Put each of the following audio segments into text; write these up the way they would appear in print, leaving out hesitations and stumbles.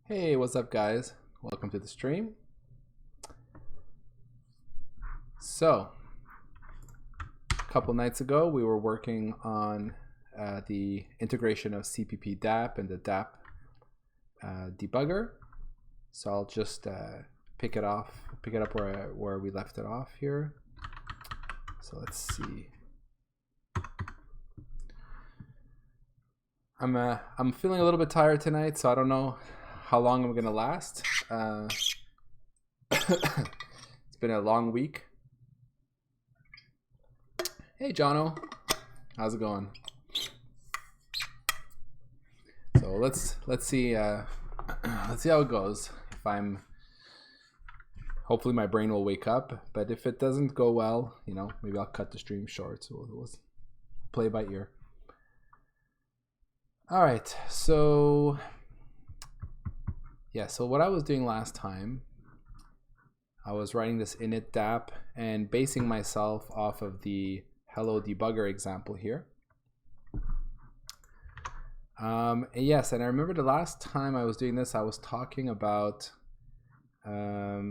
Hey, what's up guys? Welcome to the stream. So, a couple nights ago we were working on the integration of CPP DAP and the DAP debugger. So I'll just pick it up where we left it off here. So let's see. I'm feeling a little bit tired tonight, so I don't know how long I'm gonna last. It's been a long week. Hey Jono, how's it going? So let's see how it goes. Hopefully my brain will wake up, but if it doesn't go well, you know, maybe I'll cut the stream short. So we'll play by ear. All right, so yeah, so what I was doing last time, I was writing this init DAP and basing myself off of the hello debugger example here. Yes, and I remember the last time I was doing this, I was talking about, I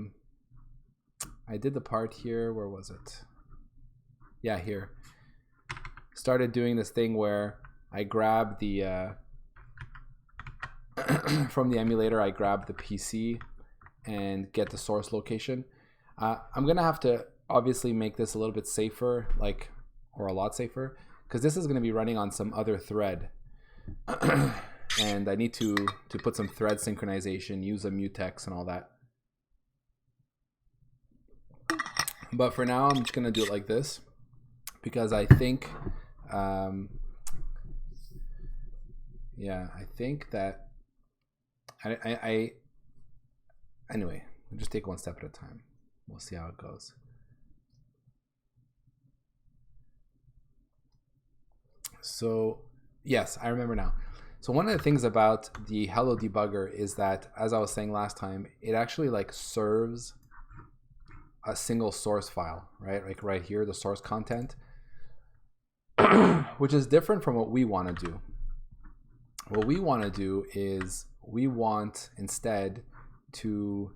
did the part here, where was it? Yeah, here. Started doing this thing where I grab the, from the emulator, I grab the PC and get the source location. I'm gonna have to obviously make this a little bit safer, or a lot safer, because this is gonna be running on some other thread. And I need to put some thread synchronization, use a mutex and all that. But for now, I'm just gonna do it like this, because I think, yeah, I think that anyway, we'll just take one step at a time. We'll see how it goes. So yes, I remember now. So one of the things about the hello debugger is that, as I was saying last time, it actually serves a single source file, right? Like right here, the source content, which is different from what we want to do. What we want to do is we want instead to,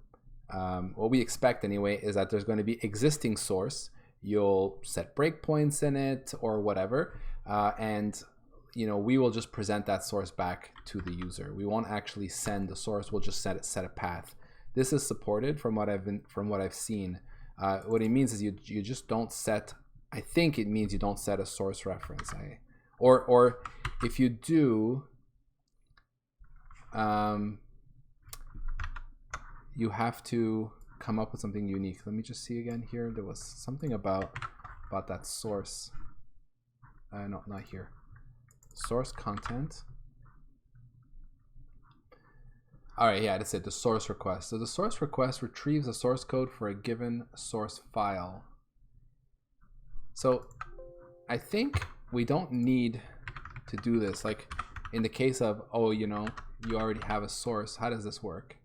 what we expect anyway, is that there's going to be existing source. You'll set breakpoints in it or whatever, and you know, we will just present that source back to the user. We won't actually send the source. We'll just set a path. This is supported from what I've seen. What it means is you just don't set. I think it means you don't set a source reference. Or if you do, you have to come up with something unique. Let me just see again here. There was something about that source. No, not here. Source content. All right, yeah, that's it. The source request. So the source request retrieves the source code for a given source file. So I think we don't need to do this. Like in the case of, oh, you know, you already have a source. How does this work?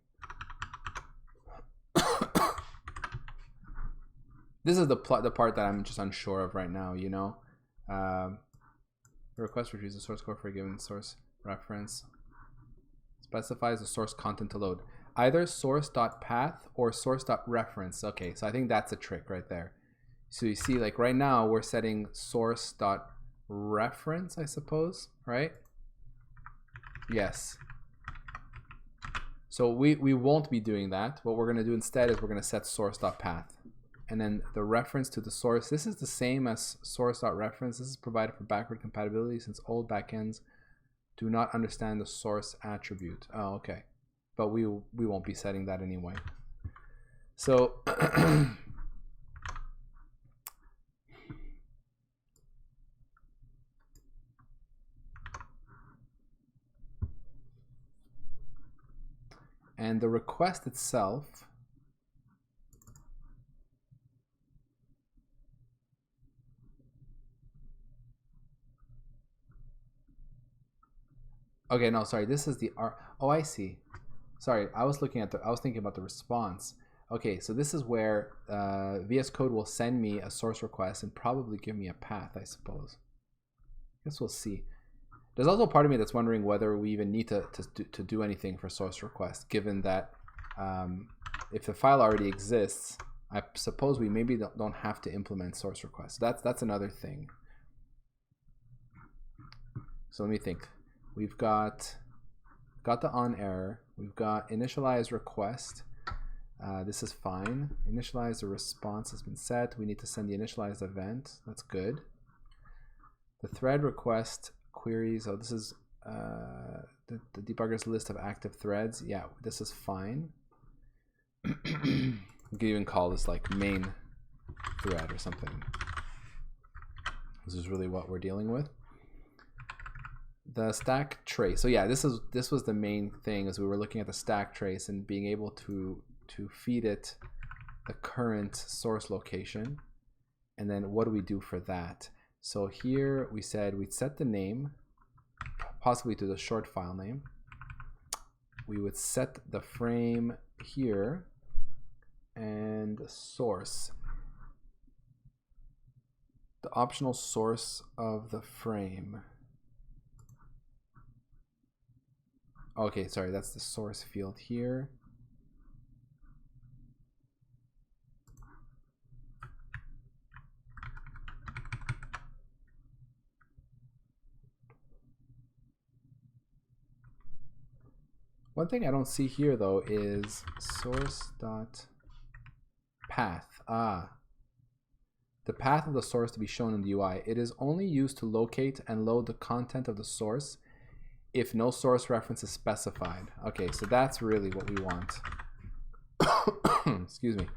This is the part that I'm just unsure of right now, you know. The request retrieves the source code for a given source reference. Specifies the source content to load. Either source.path or source.reference. Okay, so I think that's a trick right there. So you see, like right now, we're setting source.reference, I suppose, right? Yes. So we won't be doing that. What we're going to do instead is we're going to set source.path. And then the reference to the source, this is the same as source.reference. This is provided for backward compatibility since old backends do not understand the source attribute. Oh, okay. But we won't be setting that anyway. So and the request itself, okay, no, sorry, this is the R. Oh, I see. Sorry, I was thinking about the response. Okay, so this is where VS Code will send me a source request and probably give me a path, I suppose. I guess we'll see. There's also a part of me that's wondering whether we even need to do anything for source request, given that if the file already exists, I suppose we maybe don't have to implement source request. That's another thing. So let me think. We've got the on error. We've got initialize request. This is fine. Initialize the response has been set. We need to send the initialized event. That's good. The thread request queries. Oh, this is the debugger's list of active threads. Yeah, this is fine. You could even call this like main thread or something. This is really what we're dealing with. The stack trace. So yeah, this was the main thing, as we were looking at the stack trace and being able to feed it the current source location. And then what do we do for that? So here we said we'd set the name, possibly to the short file name. We would set the frame here and the source. The optional source of the frame. Okay, sorry, that's the source field here. One thing I don't see here though is source.path. The path of the source to be shown in the UI. It is only used to locate and load the content of the source if no source reference is specified. Okay, so that's really what we want. Excuse me.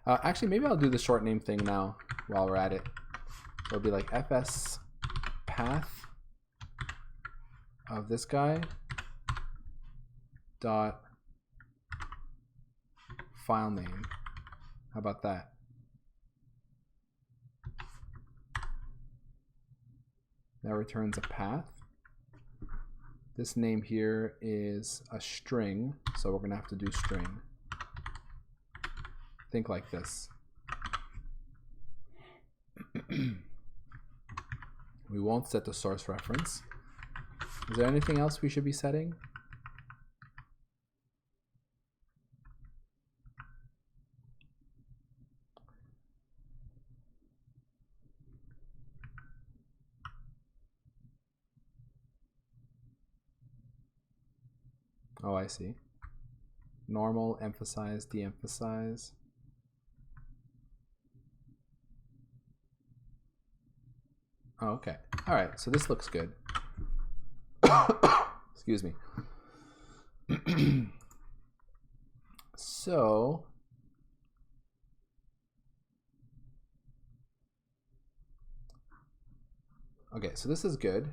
Actually, maybe I'll do the short name thing now while we're at it. So it'll be like fs path of this guy dot file name. How about that? That returns a path. This name here is a string, so we're gonna have to do string. Think like this. We won't set the source reference. Is there anything else we should be setting? Oh, I see. Normal, emphasize, de-emphasize. Oh, okay. All right, so this looks good. Excuse me. So, okay, so this is good.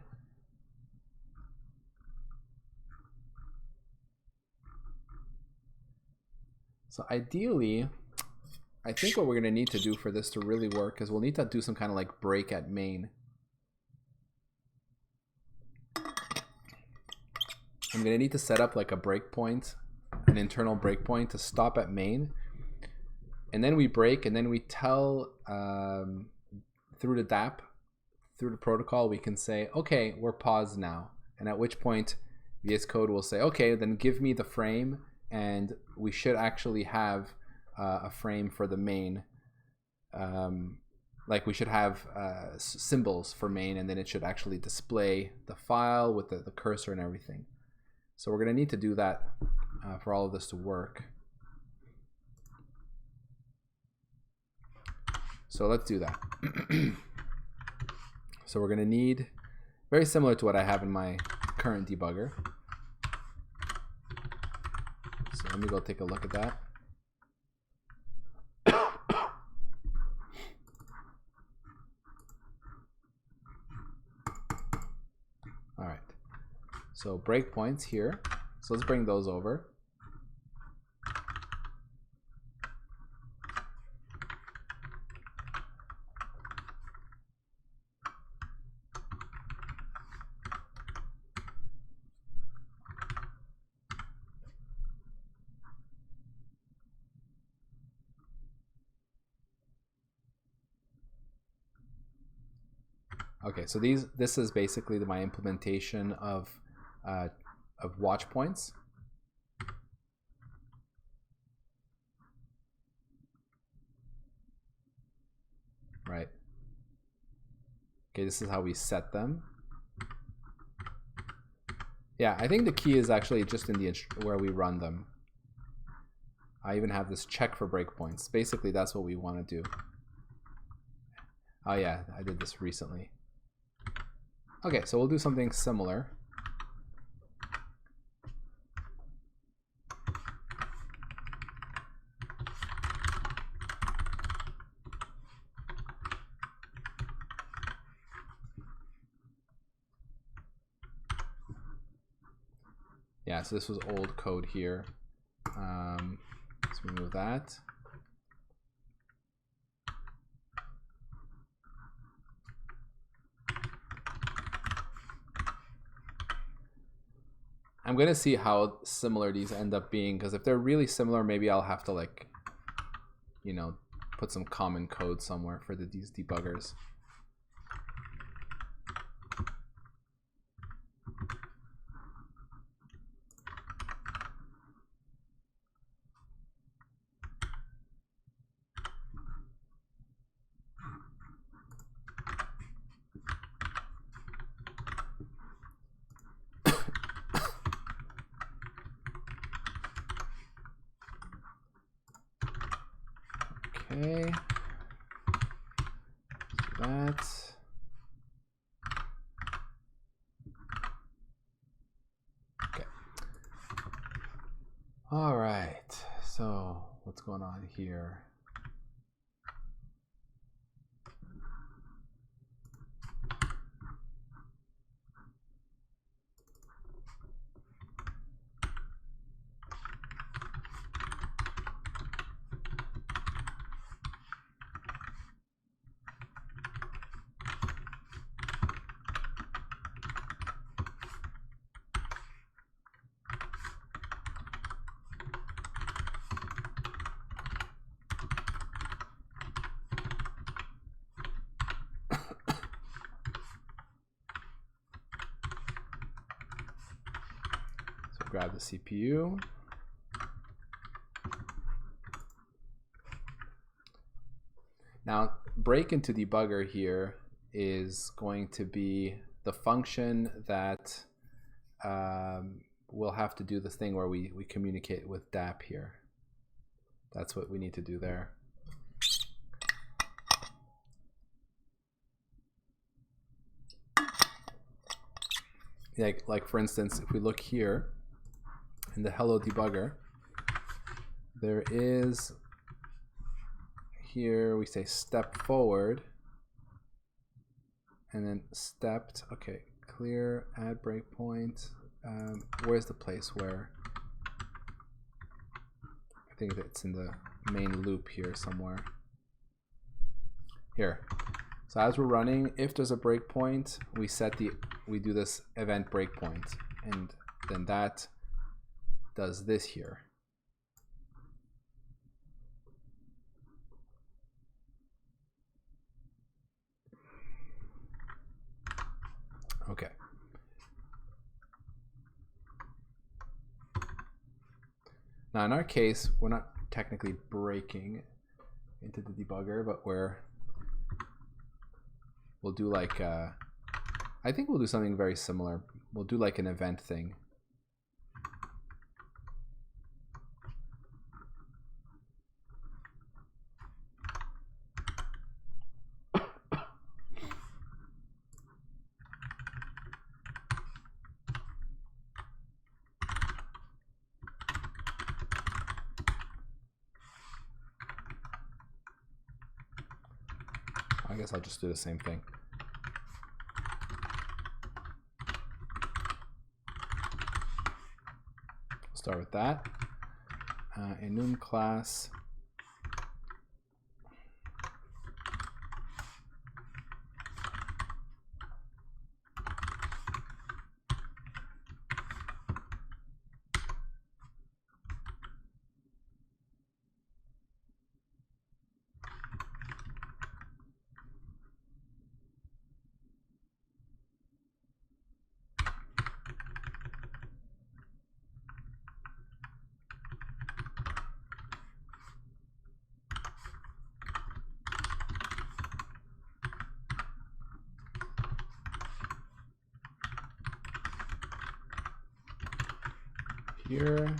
So ideally, I think what we're going to need to do for this to really work is we'll need to do some kind of like break at main. I'm going to need to set up like a breakpoint, an internal breakpoint to stop at main. And then we break, and then we tell through the DAP, through the protocol, we can say, okay, we're paused now. And at which point VS Code will say, okay, then give me the frame. And we should actually have a frame for the main. Like we should have symbols for main, and then it should actually display the file with the cursor and everything. So we're going to need to do that for all of this to work. So let's do that. So we're going to need, very similar to what I have in my current debugger. So let me go take a look at that. All right. So breakpoints here. So let's bring those over. Okay, so this is basically my implementation of watch points. Right. Okay, this is how we set them. Yeah, I think the key is actually just in the where we run them. I even have this check for breakpoints. Basically, that's what we want to do. Oh yeah, I did this recently. Okay, so we'll do something similar. Yeah, so this was old code here. Let's remove that. I'm gonna see how similar these end up being, because if they're really similar, maybe I'll have to, like, you know, put some common code somewhere for these debuggers. Okay. Do that. Okay. All right. So what's going on here? Grab the CPU. Now, break into debugger here is going to be the function that we'll have to do this thing where we communicate with DAP here. That's what we need to do there. Like for instance, if we look here in the hello debugger, there is here we say step forward and then stepped. Okay, clear, add breakpoint. Where's the place where? I think it's in the main loop here somewhere. Here. So as we're running, if there's a breakpoint, we do this event breakpoint, and then that does this here. Okay. Now in our case, we're not technically breaking into the debugger, but we'll do like I think we'll do something very similar. We'll do like an event thing. I guess I'll just do the same thing. Start with that. Enum class. here.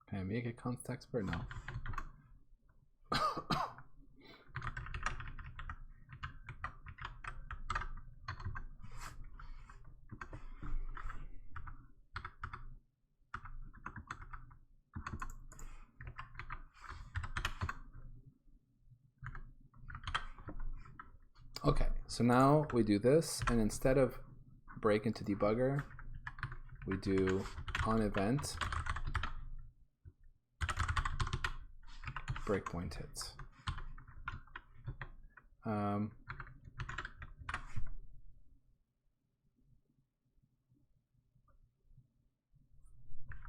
Can I make a context expert? No. Okay, so now we do this, and instead of break into debugger, we do on event breakpoint hits.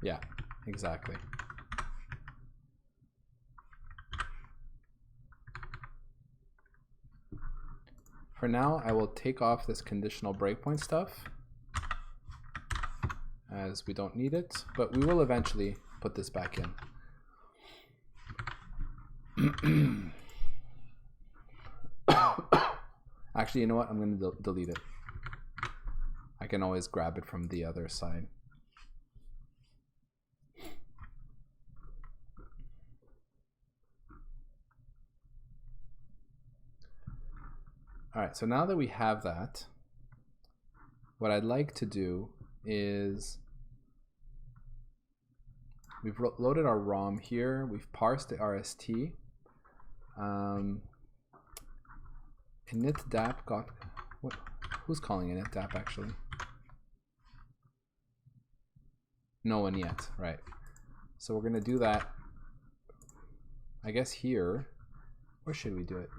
Yeah, exactly. For now, I will take off this conditional breakpoint stuff as we don't need it, but we will eventually put this back in. Actually, you know what? I'm going to delete it. I can always grab it from the other side. All right, so now that we have that, what I'd like to do is we've loaded our ROM here. We've parsed the RST. Init DAP got, what, who's calling init DAP actually? No one yet, right. So we're gonna do that, I guess here. Where should we do it?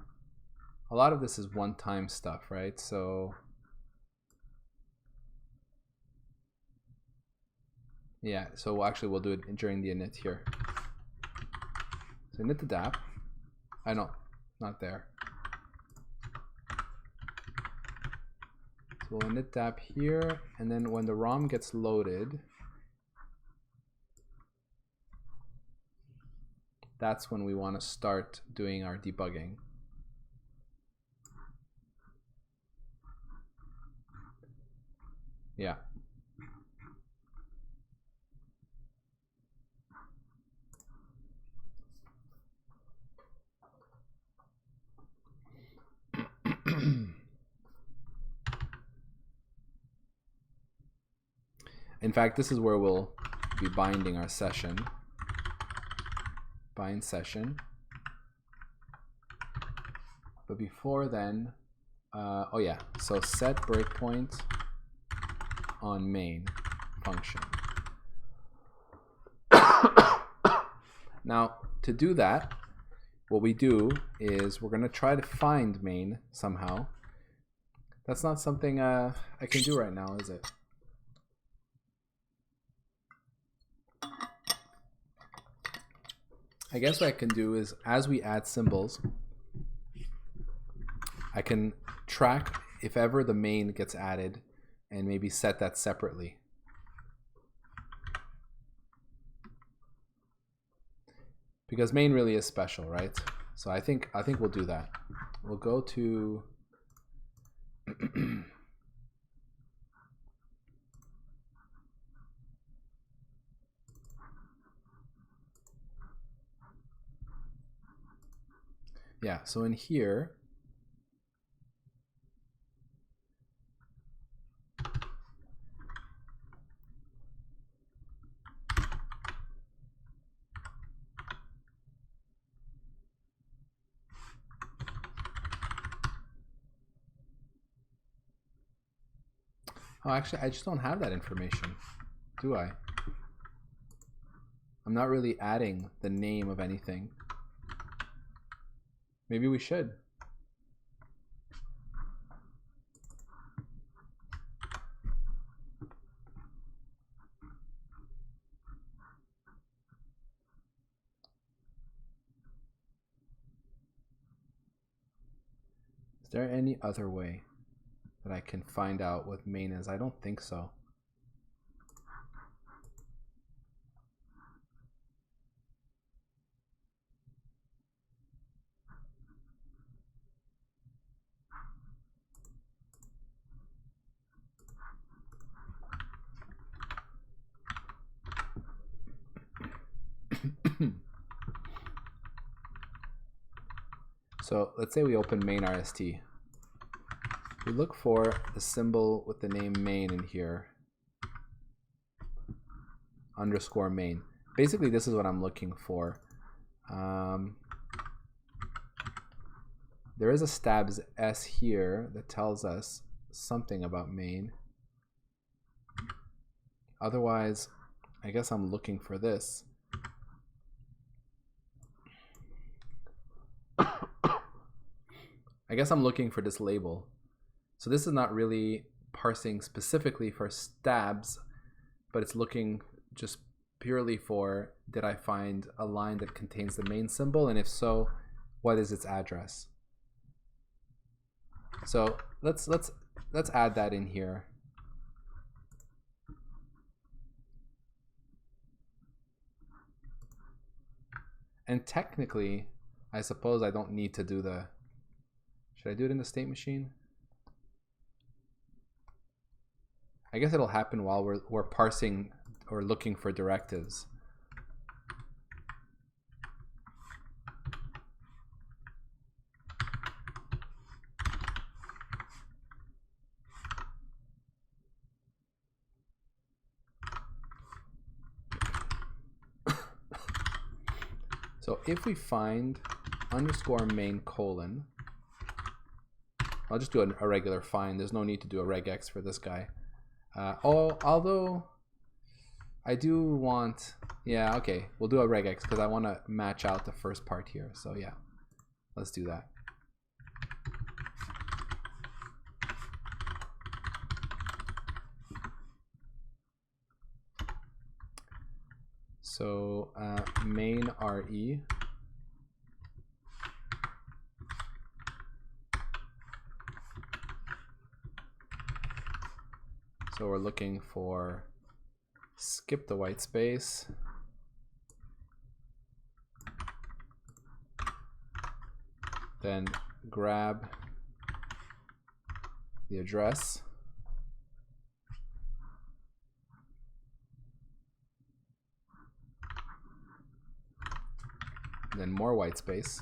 A lot of this is one-time stuff, right? So yeah, so actually we'll do it during the init here. So init the DAP. I know, not there. So we'll init DAP here, and then when the ROM gets loaded, that's when we want to start doing our debugging. Yeah. In fact, this is where we'll be binding our session. Bind session. But before then, oh yeah, so set breakpoint on main function. Now, to do that, what we do is we're going to try to find main somehow. That's not something I can do right now, is it? I guess what I can do is, as we add symbols, I can track if ever the main gets added and maybe set that separately. Because main really is special, right? So I think we'll do that. We'll go to yeah, so in here, oh, actually, I just don't have that information, do I? I'm not really adding the name of anything. Maybe we should. Is there any other way that I can find out what main is? I don't think so. So let's say we open main RST. We look for the symbol with the name main in here, underscore main. Basically, this is what I'm looking for. There is a stabs S here that tells us something about main. Otherwise, I guess I'm looking for this. I guess I'm looking for this label. So this is not really parsing specifically for stabs, but it's looking just purely for, did I find a line that contains the main symbol? And if so, what is its address? So let's add that in here. And technically, I suppose I don't need to do the, should I do it in the state machine? I guess it'll happen while we're parsing or looking for directives. So if we find underscore main colon, I'll just do a regular find. There's no need to do a regex for this guy. Although I do want, yeah, okay, we'll do a regex because I want to match out the first part here. So yeah, let's do that. So main RE. So we're looking for skip the white space. Then grab the address. Then more white space.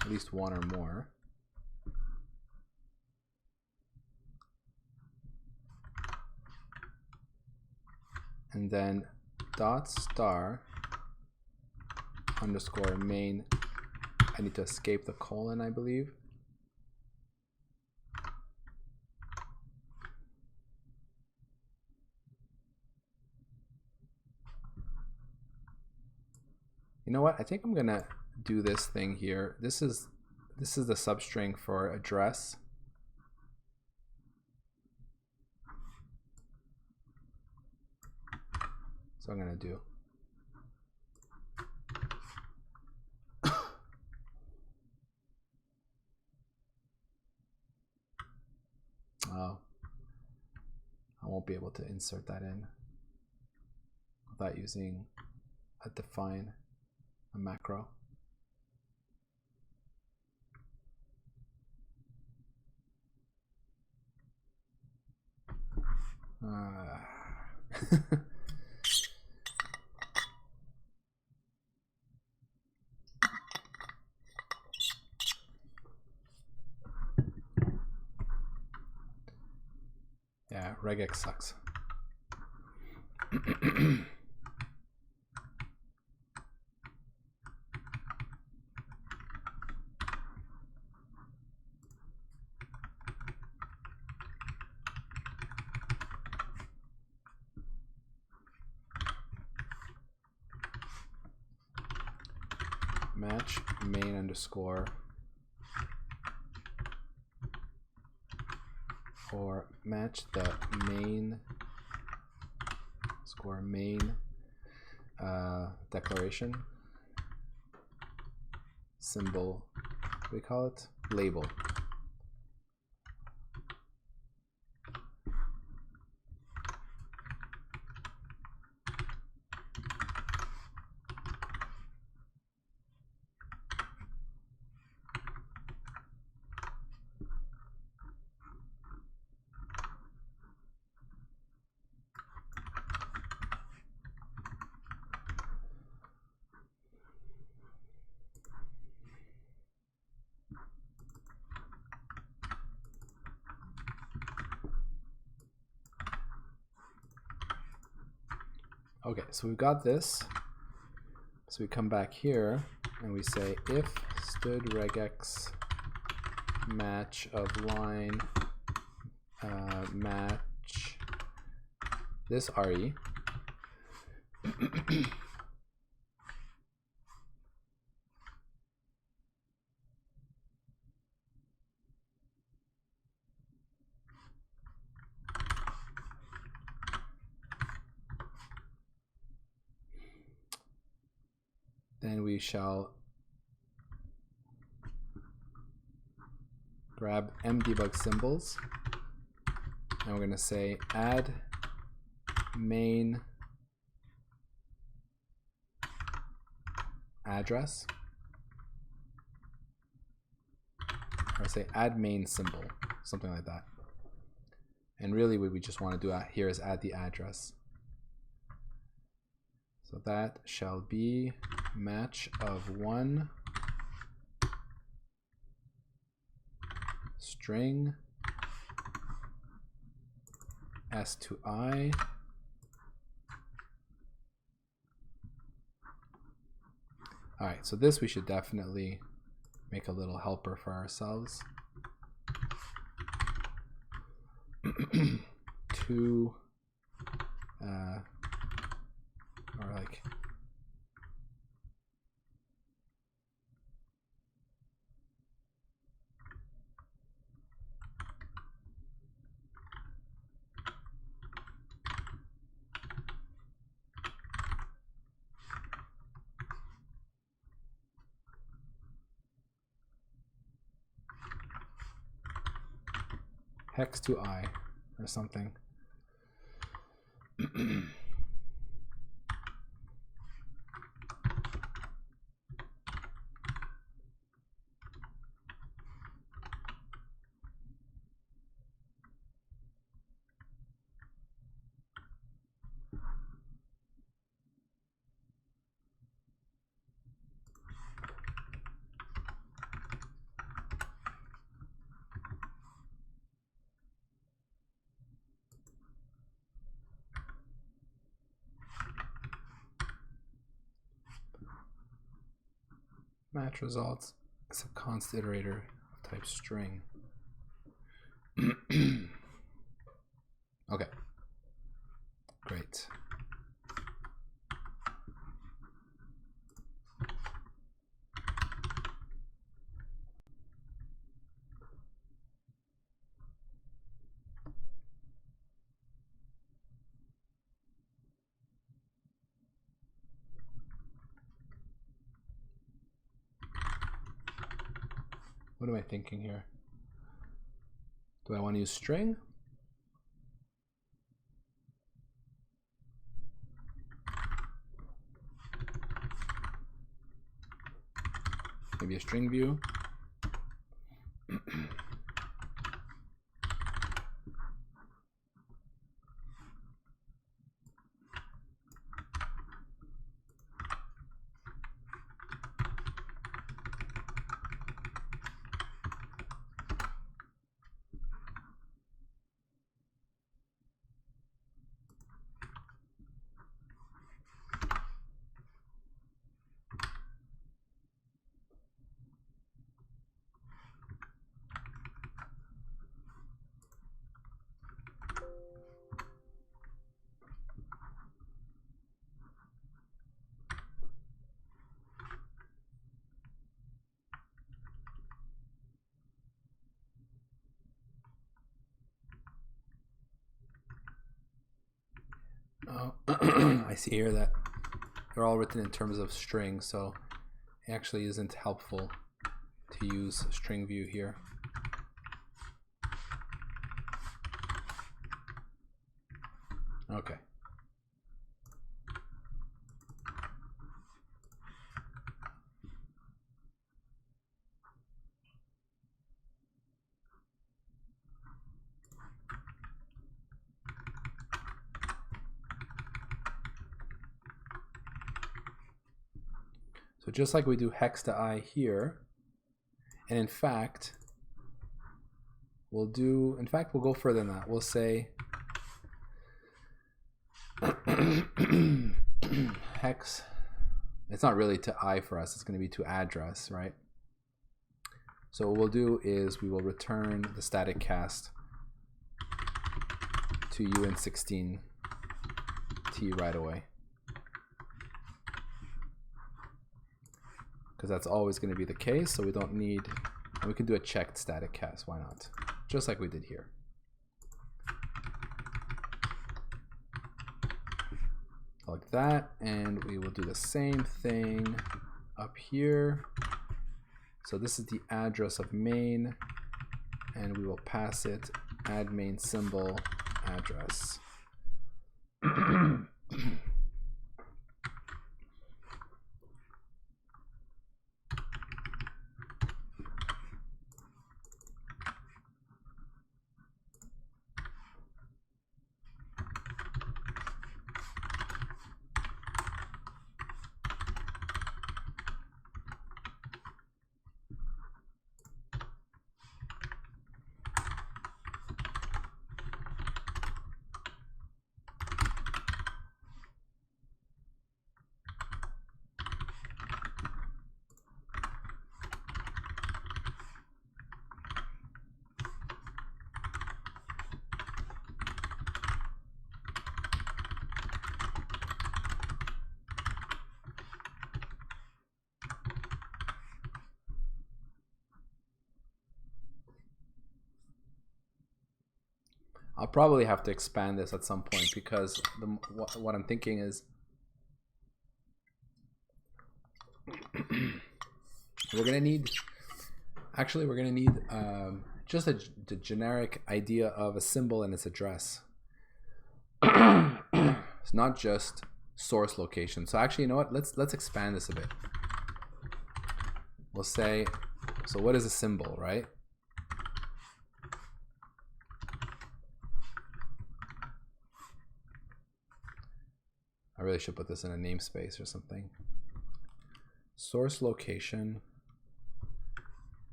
At least one or more. And then dot star underscore main. I need to escape the colon, I believe. You know what? I think I'm gonna do this thing here. This is the substring for address. So I'm gonna do oh, I won't be able to insert that in without using a define, a macro. Yeah, regex sucks. match main underscore or match the main score main declaration symbol, what do we call it? Label. Okay, so we've got this. So we come back here and we say if std regex match of line match this RE then we shall grab mdebug symbols and we're going to say add main address, or say add main symbol, something like that. And really what we just want to do out here is add the address. So that shall be match of one string s to I all right, so this we should definitely make a little helper for ourselves to or like hex to I or something. Match results is a const iterator of type string. Okay, great. What am I thinking here? Do I want to use string? Maybe a string view. Oh, I see here that they're all written in terms of string, so it actually isn't helpful to use string view here. Okay. So just like we do hex to I here, and in fact, we'll go further than that. We'll say hex, it's not really to I for us, it's going to be to address, right? So what we'll do is we will return the static cast to UN16T right away. Because that's always going to be the case, so we don't need, and we can do a checked static cast, why not? Just like we did here. Like that, and we will do the same thing up here. So this is the address of main, and we will pass it add main symbol address. I'll probably have to expand this at some point because what I'm thinking is we're gonna need just the generic idea of a symbol and its address. It's not just source location. So actually, you know what? Let's expand this a bit. We'll say, so what is a symbol, right? I really should put this in a namespace or something. Source location.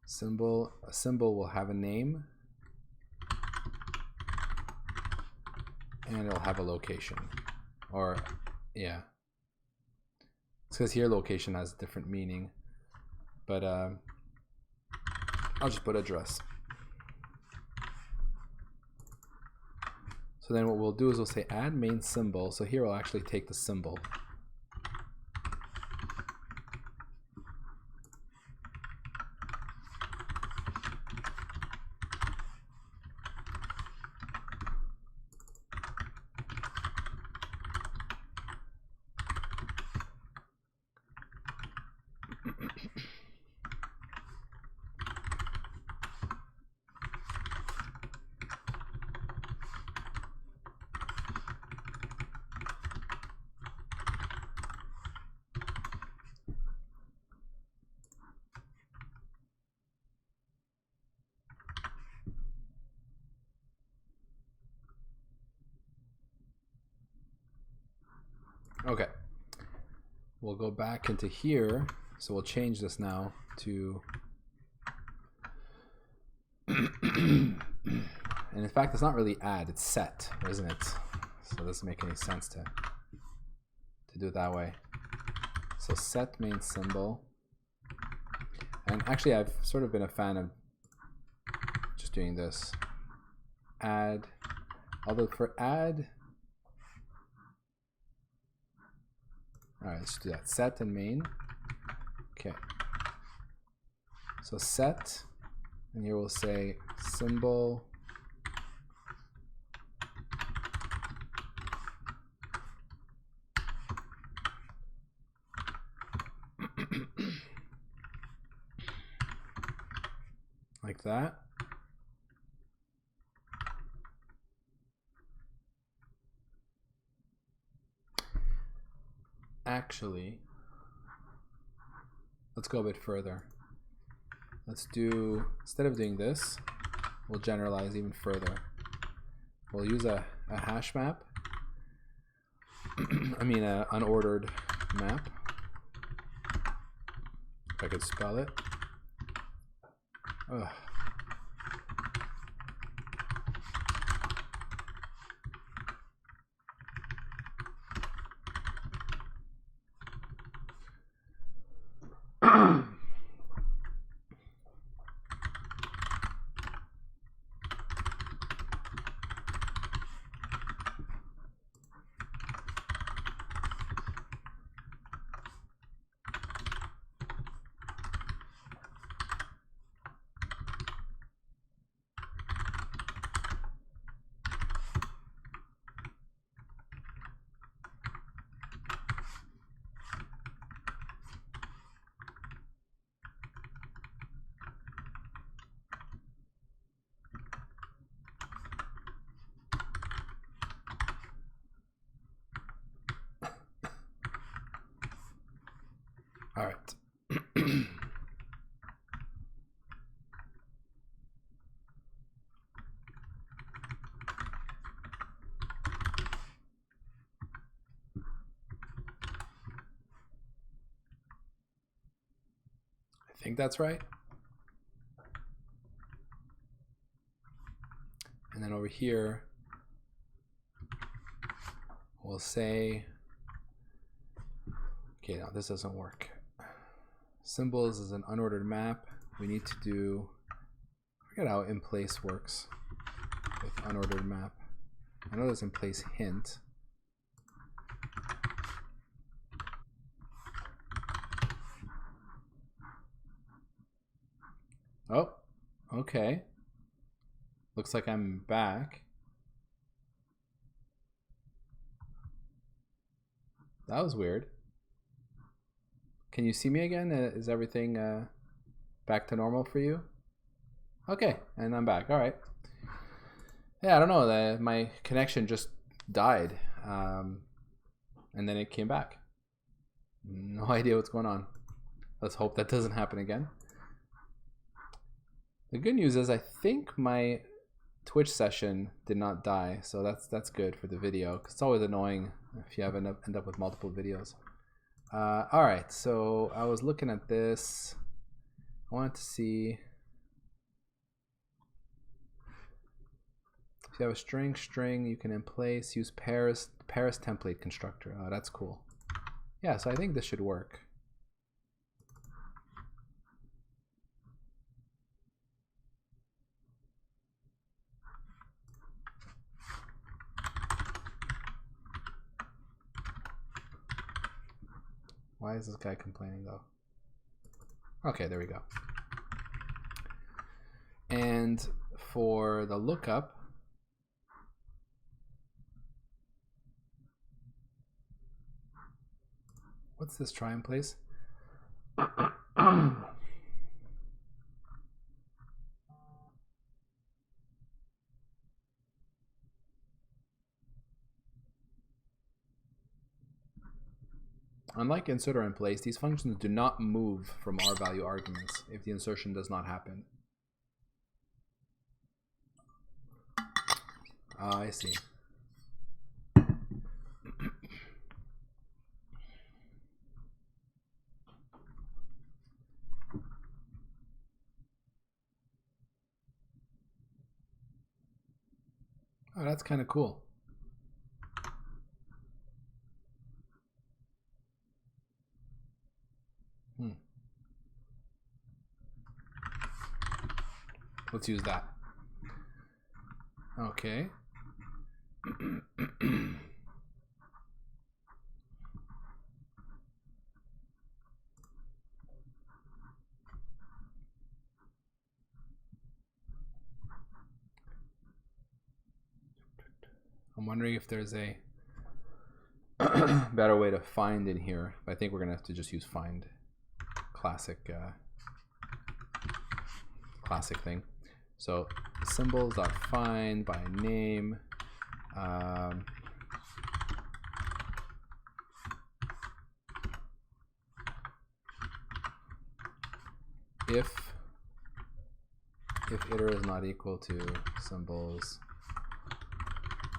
Symbol. A symbol will have a name. And it'll have a location. Or, yeah. It's because here location has a different meaning. But I'll just put address. So then what we'll do is we'll say add main symbol. So here we'll actually take the symbol. Okay, we'll go back into here. So we'll change this now to, and in fact, it's not really add, it's set, isn't it? So it doesn't make any sense to do it that way. So set main symbol. And actually, I've sort of been a fan of just doing this. Add, although for add, all right, let's do that. Set and main. Okay. So set, and here we'll say symbol like that. Actually, let's go a bit further. Let's do, instead of doing this, we'll generalize even further. We'll use a hash map. I mean, an unordered map. If I could spell it. Ugh. All right. I think that's right. And then over here, we'll say, okay, now this doesn't work. Symbols is an unordered map. We need to do, I forget how in place works with unordered map. I know there's in place hint. Oh, okay. Looks like I'm back. That was weird. Can you see me again? Is everything back to normal for you? Okay, and I'm back. All right. Yeah, I don't know. My connection just died, and then it came back. No idea what's going on. Let's hope that doesn't happen again. The good news is I think my Twitch session did not die, so that's good for the video, because it's always annoying if you end up with multiple videos. All right, so I was looking at this. I wanted to see if you have a string, you can in place use Paris template constructor. Oh, that's cool. Yeah, so I think this should work. Why is this guy complaining though? Okay, there we go. And for the lookup, what's this try in place? Unlike insert or in place, these functions do not move from R value arguments if the insertion does not happen. I see. Oh, that's kind of cool. Let's use that. Okay. I'm wondering if there's a better way to find in here. I think we're gonna have to just use find. Classic classic thing. So symbols.find by name. If iter is not equal to symbols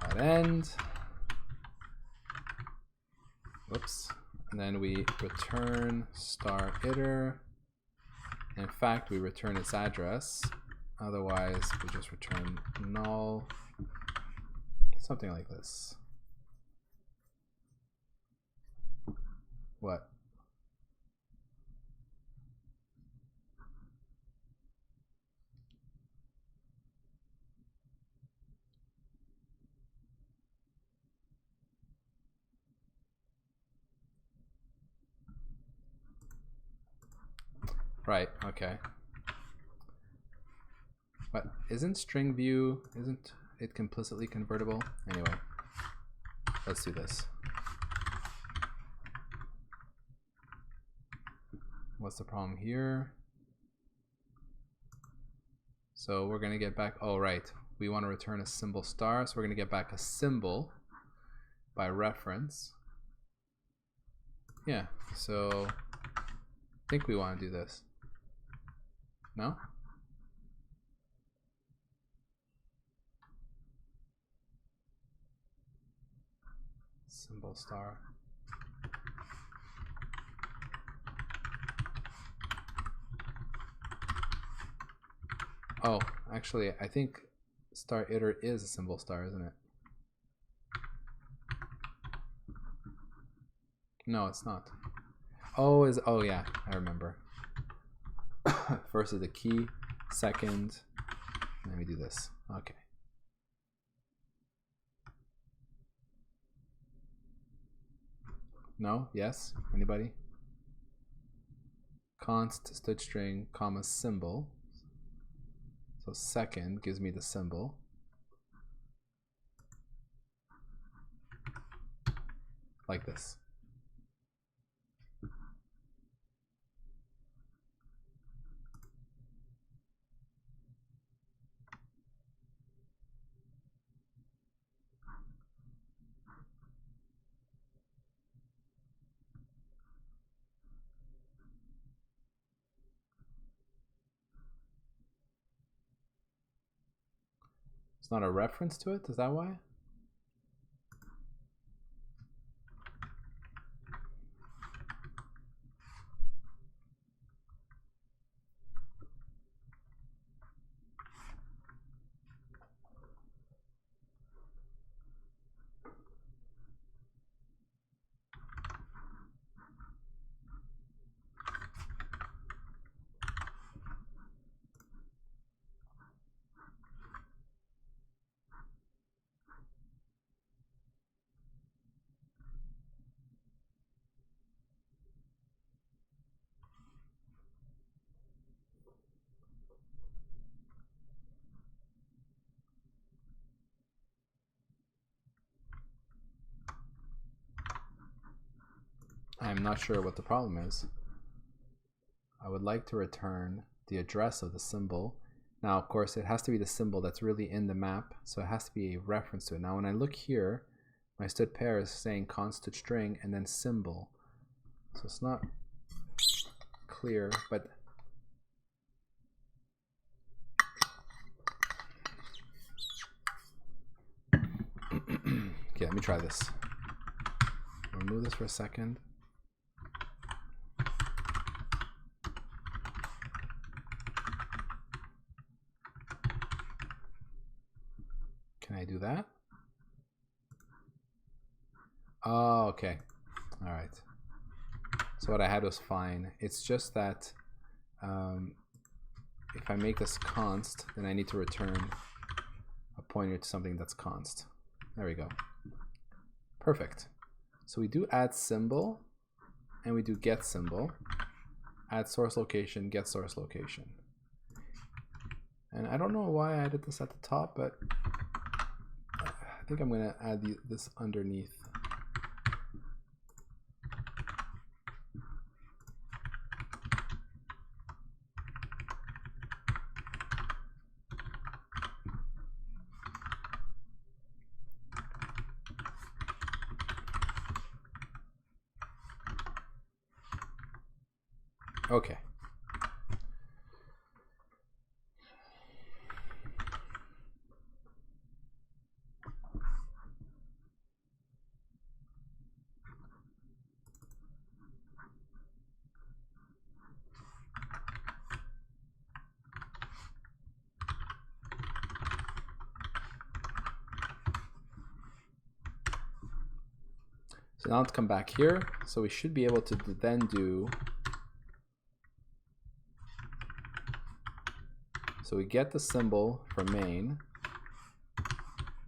at end, whoops, and then we return star iter. In fact, we return its address. Otherwise, we just return null, something like this. What? Right, okay. But isn't string view, isn't it implicitly convertible? Anyway, let's do this. What's the problem here? So we're gonna get back, oh right, we wanna return a symbol star, so we're gonna get back a symbol by reference. Yeah, so I think we wanna do this. No? Symbol star. Oh, actually, I think star iter is a symbol star, isn't it? No, it's not. Oh, oh yeah, I remember. First is the key, second, and then we do this. Okay. No? Yes? Anybody? Const std string, comma, symbol. So second gives me the symbol. Like this. It's not a reference to it? Is that why? I'm not sure what the problem is. I would like to return the address of the symbol. Now, of course, it has to be the symbol that's really in the map, so it has to be a reference to it. Now, when I look here, my std pair is saying const string and then symbol. So it's not clear, but okay, let me try this. Remove this for a second. Can I do that? Oh, okay. All right. So what I had was fine. It's just that if I make this const, then I need to return a pointer to something that's const. There we go. Perfect. So we do add symbol, and we do get symbol, add source location, get source location. And I don't know why I did this at the top, but I think I'm going to add this underneath. Okay. So now let's come back here. So we should be able to then do, so we get the symbol for main.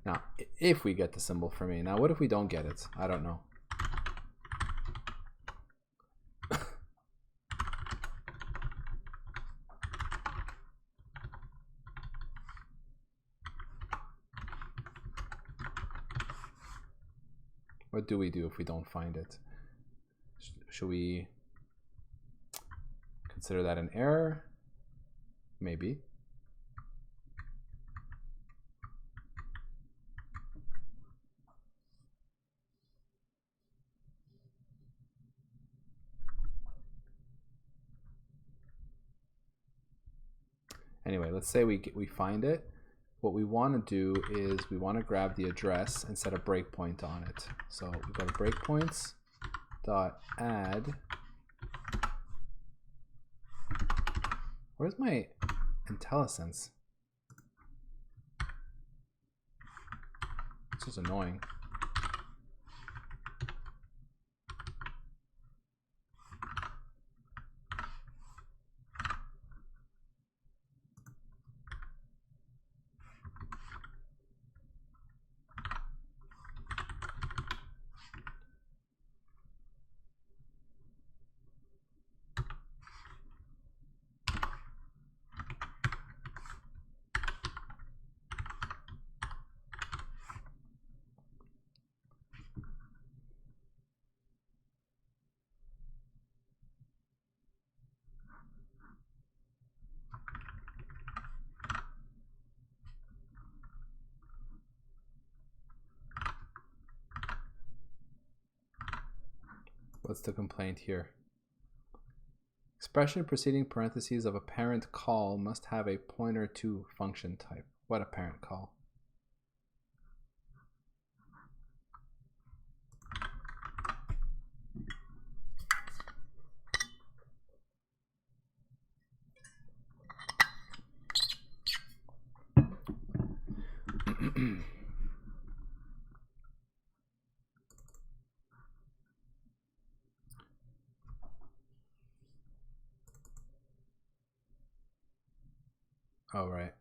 Now, if we get the symbol for main, now what if we don't get it? I don't know. What do we do if we don't find it? Should we consider that an error? Maybe. Anyway, let's say we find it. What we want to do is we want to grab the address and set a breakpoint on it. So we go to breakpoints dot add. Where's my IntelliSense? This is annoying. What's the complaint here? Expression preceding parentheses of a parent call must have a pointer to function type. What a parent call? Oh, right.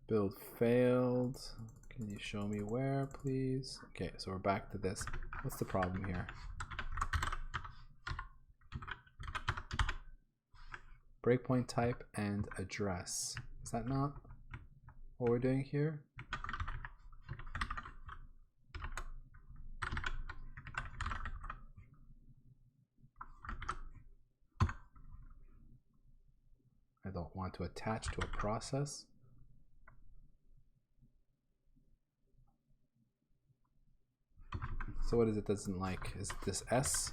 Build failed. Can you show me where, please? Okay, so we're back to this. What's the problem here? Breakpoint type and address. Is that not what we're doing here? I don't want to attach to a process. So what is it doesn't like? Is it this S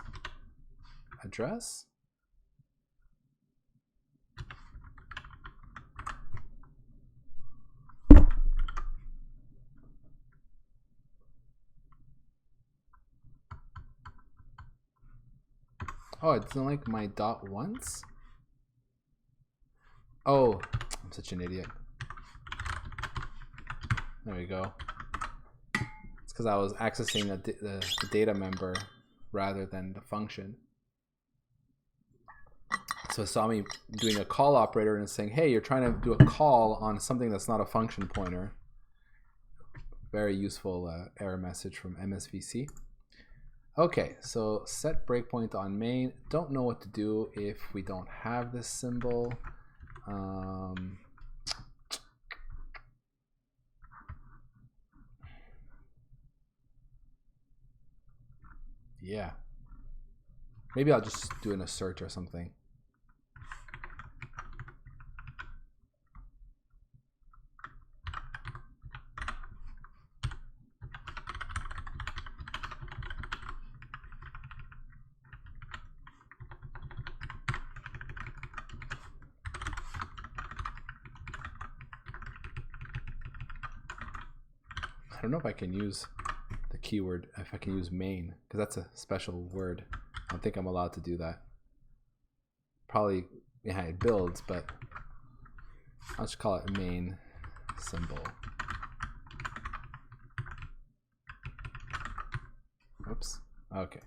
address? Oh, it doesn't like my dot once? Oh, I'm such an idiot. There we go. It's because I was accessing the data member rather than the function. So it saw me doing a call operator and it's saying, hey, you're trying to do a call on something that's not a function pointer. Very useful error message from MSVC. Okay, so set breakpoint on main. Don't know what to do if we don't have this symbol. Yeah. Maybe I'll just do an assert or something. I don't know if I can use the keyword, if I can use main, because that's a special word. I don't think I'm allowed to do that. Probably, yeah, it builds, but I'll just call it main symbol. Oops. Okay.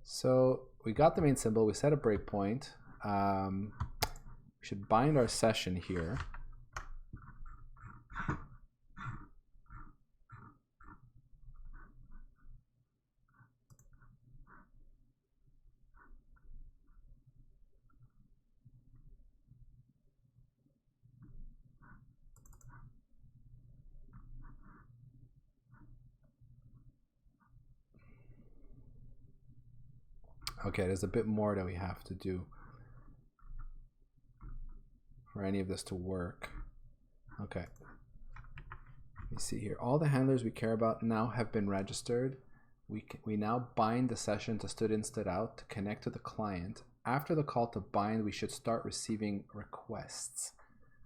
So we got the main symbol. We set a breakpoint. We should bind our session here. Okay, there's a bit more that we have to do for any of this to work. Okay. Let me see here. All the handlers we care about now have been registered. We now bind the session to stood in, stood out to connect to the client. After the call to bind, we should start receiving requests,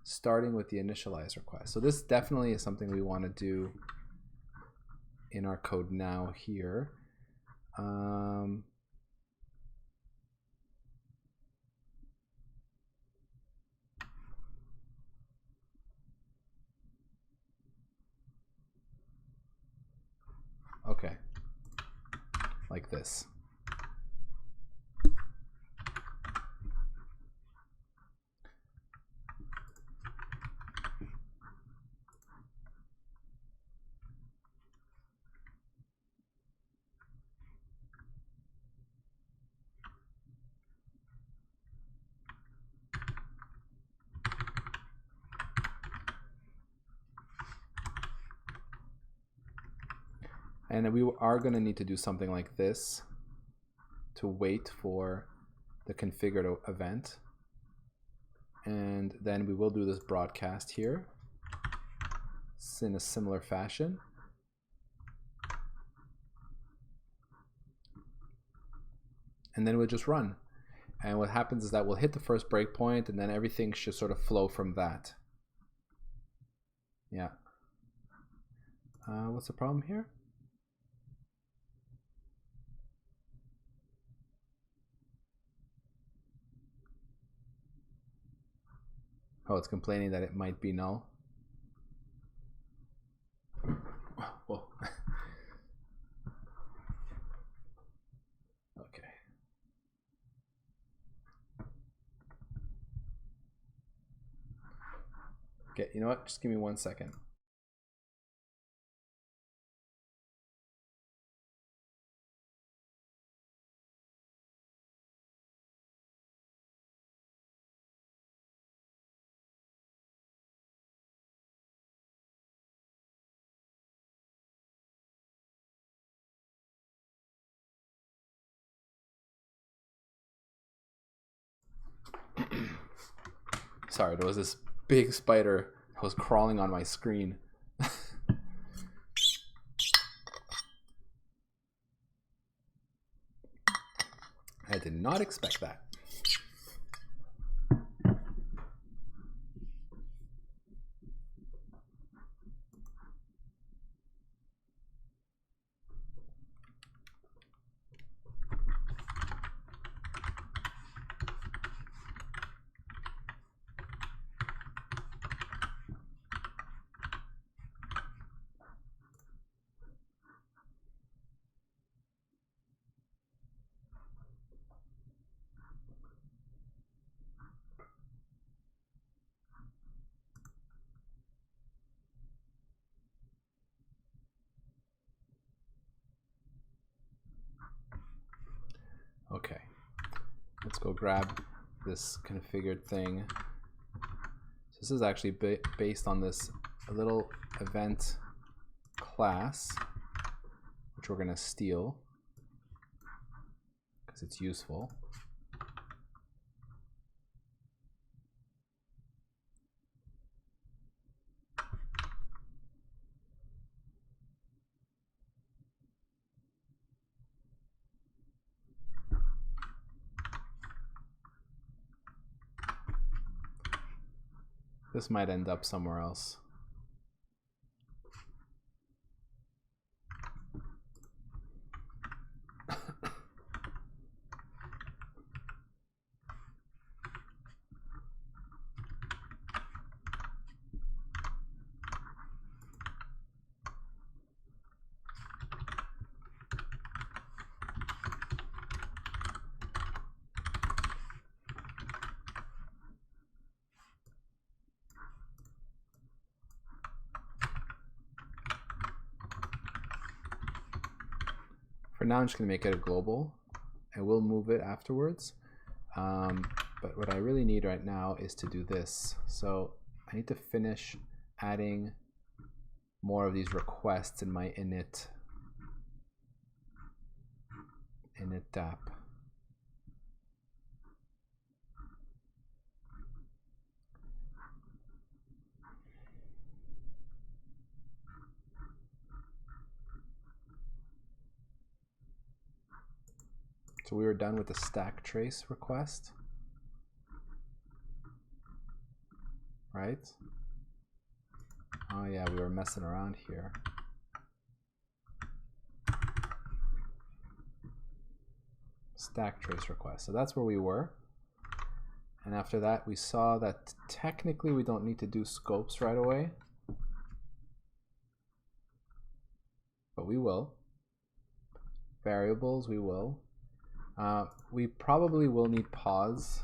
starting with the initialize request. So this definitely is something we want to do in our code now here. Okay, like this. And we are going to need to do something like this to wait for the configured event. And then we will do this broadcast here in a similar fashion. And then we'll just run. And what happens is that we'll hit the first breakpoint and then everything should sort of flow from that. Yeah. What's the problem here? Oh, it's complaining that it might be null. Whoa. Okay. Okay, you know what? Just give me 1 second. Sorry, there was this big spider that was crawling on my screen. I did not expect that. go grab this configured thing. So this is actually based on this little event class, which we're going to steal because it's useful. This might end up somewhere else. For now, I'm just going to make it a global, and we'll move it afterwards. But what I really need right now is to do this. So I need to finish adding more of these requests in my init DAP. So we were done with the stack trace request, right? Oh yeah, we were messing around here. Stack trace request. So that's where we were. And after that, we saw that technically we don't need to do scopes right away, but we will. Variables, we will. We probably will need pause,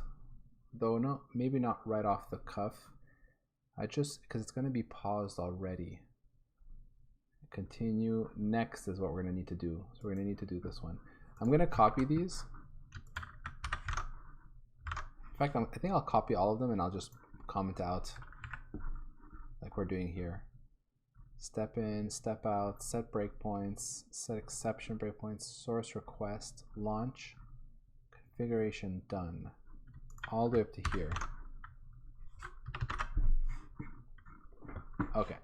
though no, maybe not right off the cuff. Because it's going to be paused already. Continue. Next is what we're going to need to do. So we're going to need to do this one. I'm going to copy these. In fact, I think I'll copy all of them and I'll just comment out like we're doing here. Step in, step out, set breakpoints, set exception breakpoints, source request, launch, configuration done, all the way up to here. Okay.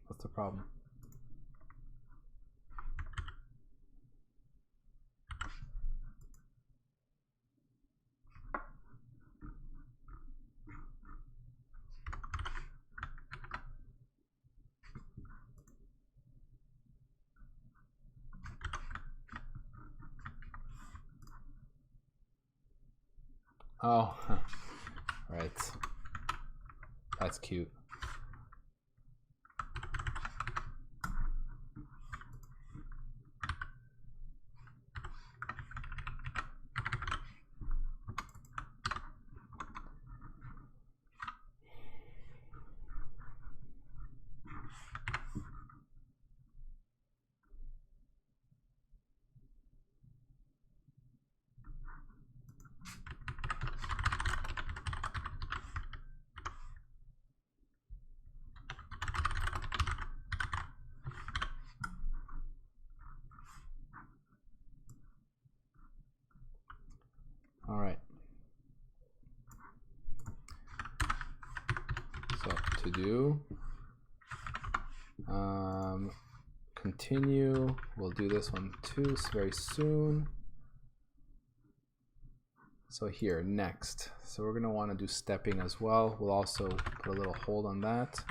What's the problem? Oh, right. That's cute. All right. So to do, continue. We'll do this one too very soon. So here, next. So we're gonna want to do stepping as well. We'll also put a little hold on that.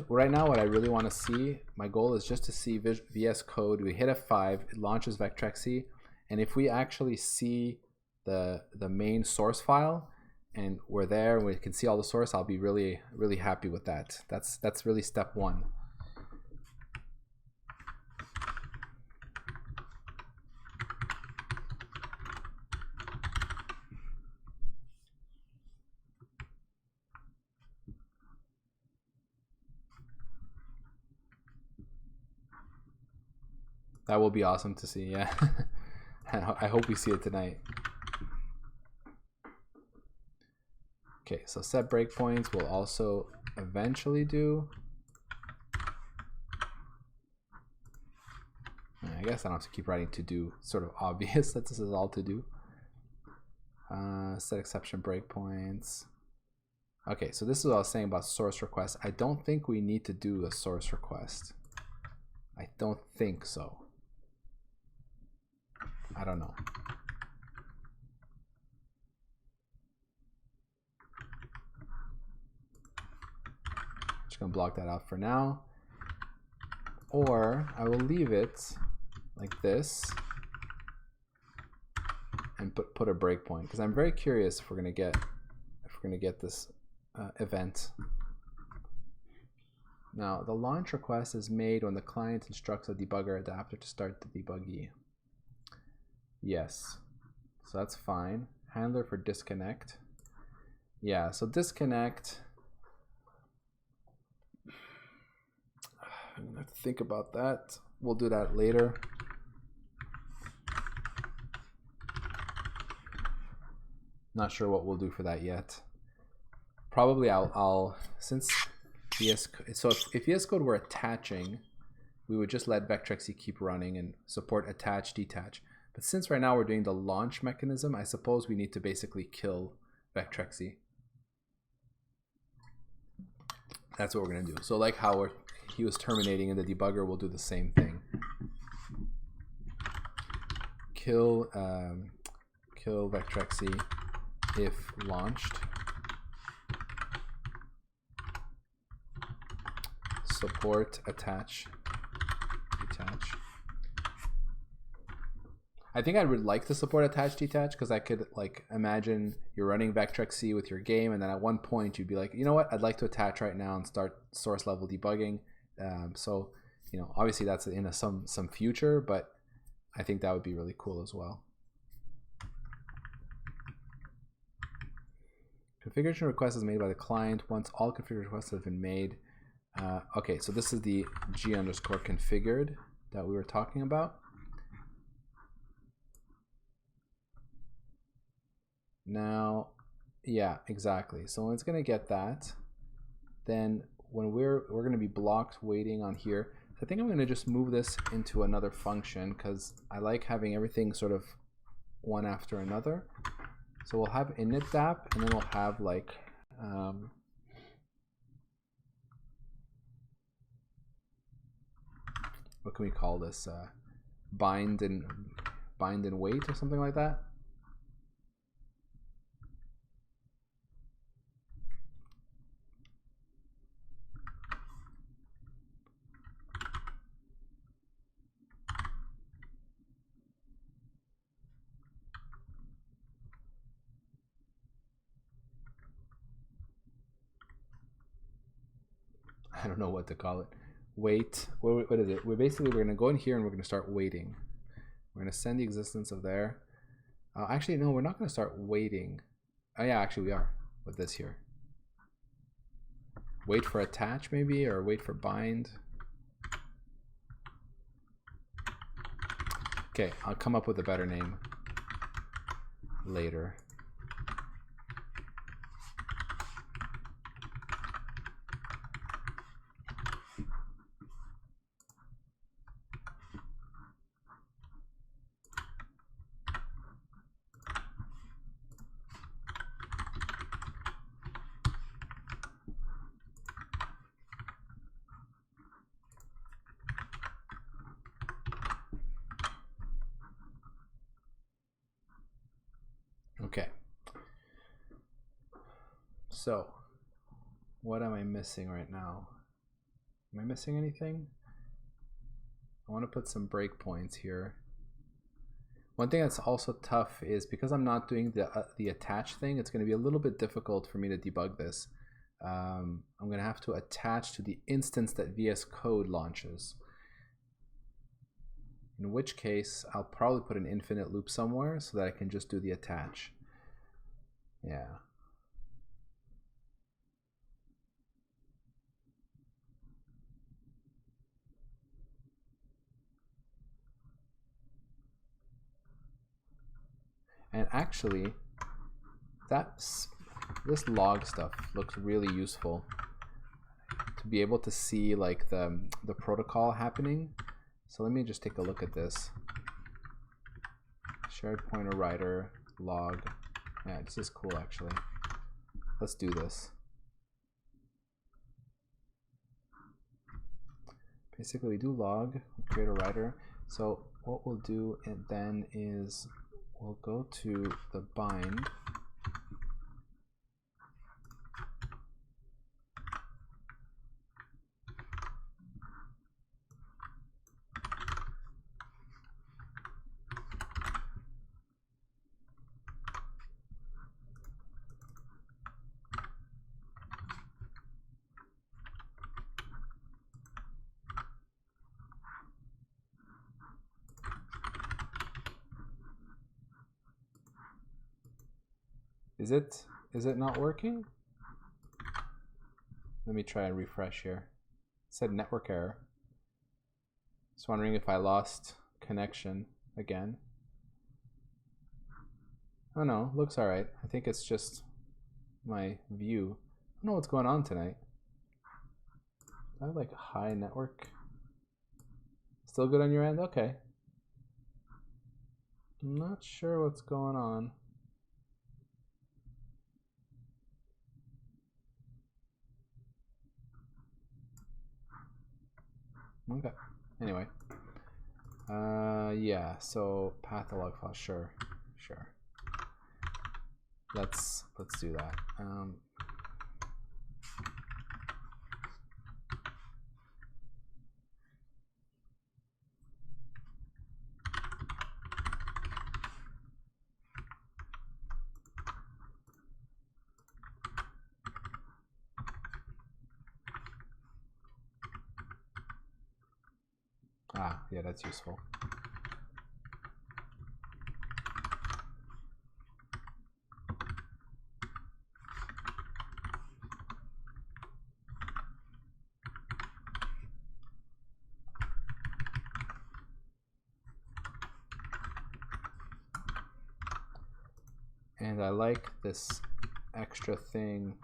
Right now what I really want to see, my goal is just to see VS Code. We hit F5, it launches Vectrexy, and if we actually see the main source file, and we're there, we can see all the source, I'll be really happy with that. That's really step one. That will be awesome to see, yeah. I hope we see it tonight. Okay, so set breakpoints we'll also eventually do. I guess I don't have to keep writing to do, sort of obvious that this is all to do. Set exception breakpoints. Okay, so this is what I was saying about source request. I don't think we need to do a source request. I don't think so. I don't know. Just gonna block that out for now. Or I will leave it like this and put a breakpoint, because I'm very curious if we're gonna get this event. Now the launch request is made when the client instructs a debugger adapter to start the debuggy. Yes, so that's fine. Handler for disconnect. Yeah, so disconnect. I'm gonna have to think about that. We'll do that later. Not sure what we'll do for that yet. Probably I'll since VS, so if VS Code were attaching, we would just let Vectrexy keep running and support attach, detach. But since right now we're doing the launch mechanism, I suppose we need to basically kill Vectrexy. That's what we're gonna do. So like how he was terminating in the debugger, we'll do the same thing. Kill Vectrexy if launched. Support attach, detach. I think I would like to support attach detach, because I could like imagine you're running Vectrexy with your game, and then at one point you'd be like, you know what, I'd like to attach right now and start source level debugging. So you know, obviously that's in some future, but I think that would be really cool as well. Configuration request is made by the client once all configuration requests have been made. Okay, so this is the g_configured that we were talking about. Now, yeah, exactly. So when it's going to get that, then when we're going to be blocked waiting on here. So I think I'm going to just move this into another function, because I like having everything sort of one after another. So we'll have init DAP, and then we'll have like what can we call this? Bind and wait or something like that. I don't know what to call it. Wait, what is it? We're going to go in here and we're going to start waiting. We're going to send the existence of there. Actually, no, we're not going to start waiting. Oh yeah, actually we are with this here. Wait for attach maybe, or wait for bind. Okay, I'll come up with a better name later. Okay, so what am I missing right now? Am I missing anything? I want to put some breakpoints here. One thing that's also tough is because I'm not doing the attach thing, it's going to be a little bit difficult for me to debug this. I'm going to have to attach to the instance that VS Code launches. In which case, I'll probably put an infinite loop somewhere so that I can just do the attach. Yeah. And actually, this log stuff looks really useful to be able to see like the protocol happening. So let me just take a look at this. Shared pointer writer log. Yeah, this is cool actually. Let's do this. Basically, we do log, create a writer. So what we'll do then is we'll go to the bind. Is it not working? Let me try and refresh here. It said network error. Just wondering if I lost connection again. Oh no, looks alright. I think it's just my view. I don't know what's going on tonight. I have like high network. Still good on your end? Okay. I'm not sure what's going on. Okay. Anyway. Yeah, so path to log file, sure. Let's do that. Yeah, that's useful. And I like this extra thing.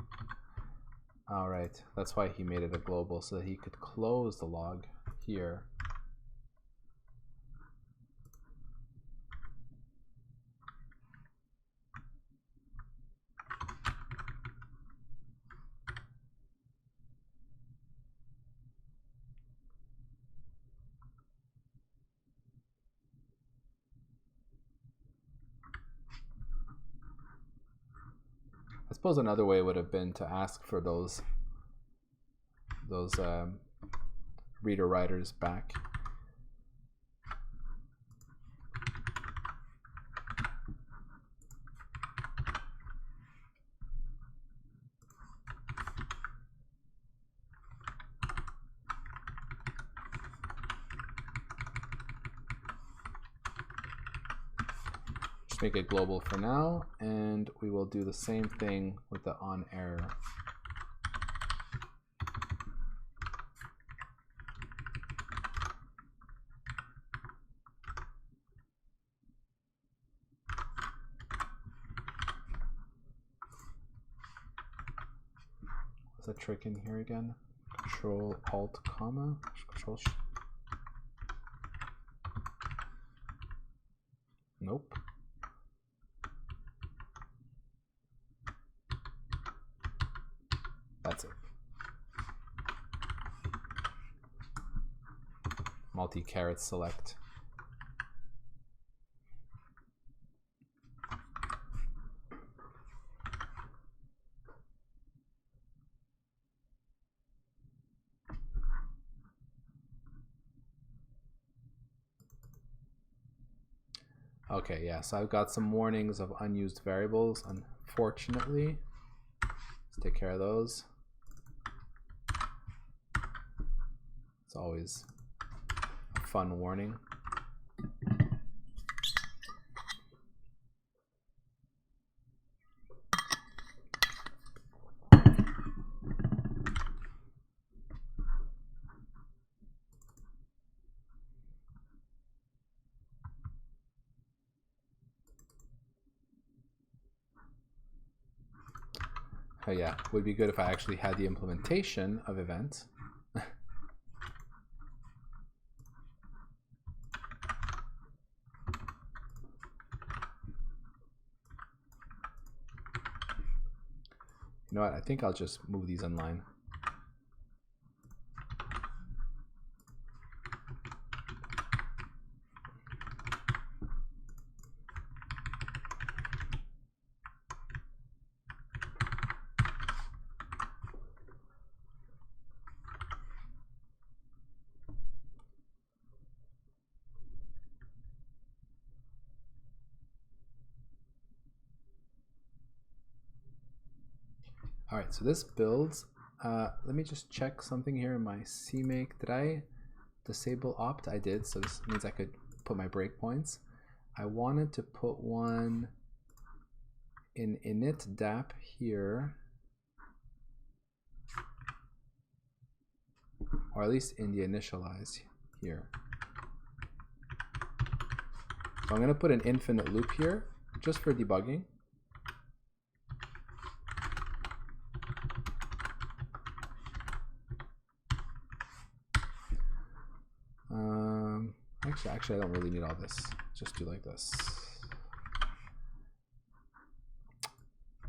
All right, that's why he made it a global, so that he could close the log here. I suppose another way would have been to ask for those reader writers back. Just make it global for now, and we will do the same thing with the on error. What's that trick in here again? Control Alt comma Control. Nope. That's it. Multi-caret select. Okay, yeah, so I've got some warnings of unused variables, unfortunately. Let's take care of those. It's always a fun warning. Oh yeah, would be good if I actually had the implementation of events. You know what, I think I'll just move these online. All right, so this builds. Let me just check something here in my CMake. Did I disable opt? I did, so this means I could put my breakpoints. I wanted to put one in init DAP here, or at least in the initialize here. So I'm going to put an infinite loop here just for debugging. Actually, I don't really need all this. Just do like this.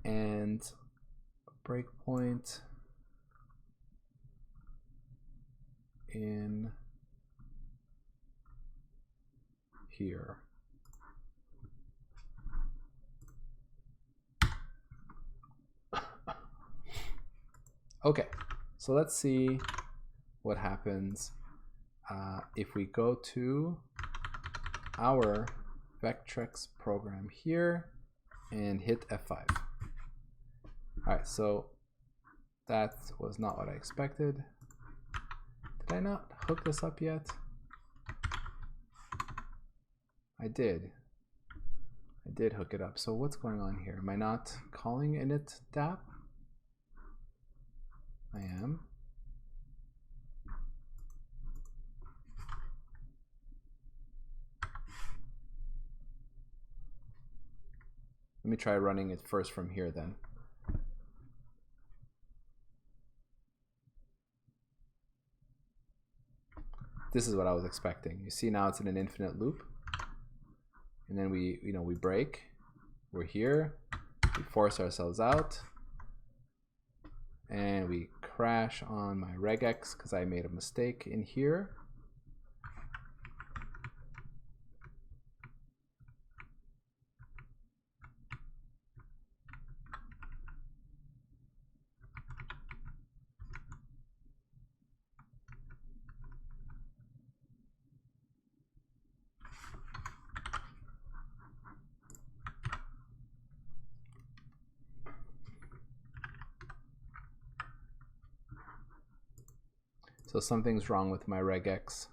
And breakpoint in here. Okay, so let's see what happens if we go to our Vectrex program here and hit F5. All right, so that was not what I expected. Did I not hook this up yet? I did. I did hook it up. So what's going on here? Am I not calling init DAP? I am. Let me try running it first from here then. This is what I was expecting. You see now it's in an infinite loop. And then we break. We're here. We force ourselves out. And we crash on my regex because I made a mistake in here. So something's wrong with my regex.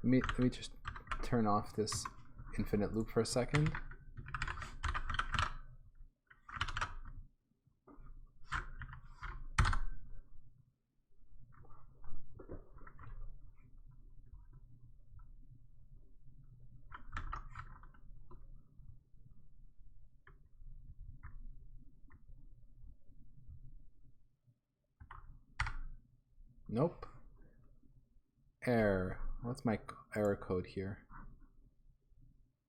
Let me just turn off this infinite loop for a second. Nope. Error. What's my error code here?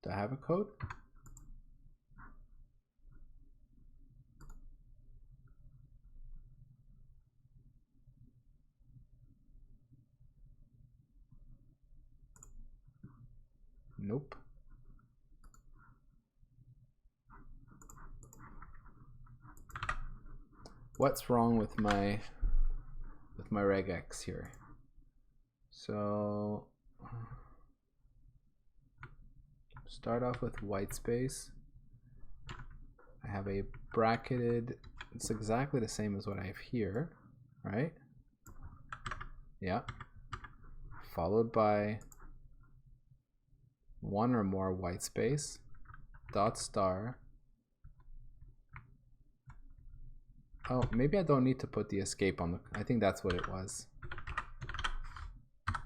Do I have a code? Nope. what's wrong with my regex here. So start off with white space. I have a bracketed, it's exactly the same as what I have here, right? Yeah. Followed by one or more white space, dot star. Oh, maybe I don't need to put the escape on the, I think that's what it was. I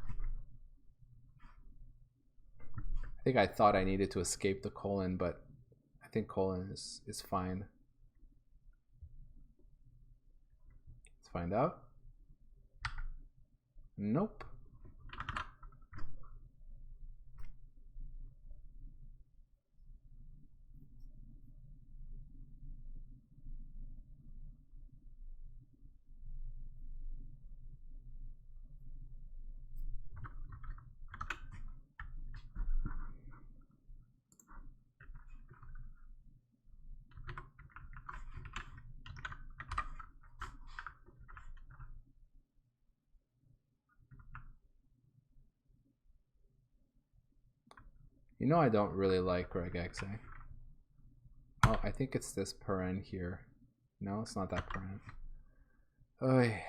think I thought I needed to escape the colon, but I think colon is fine. Let's find out. Nope. You know I don't really like regex. Oh, I think it's this paren here. No, it's not that paren. Oy.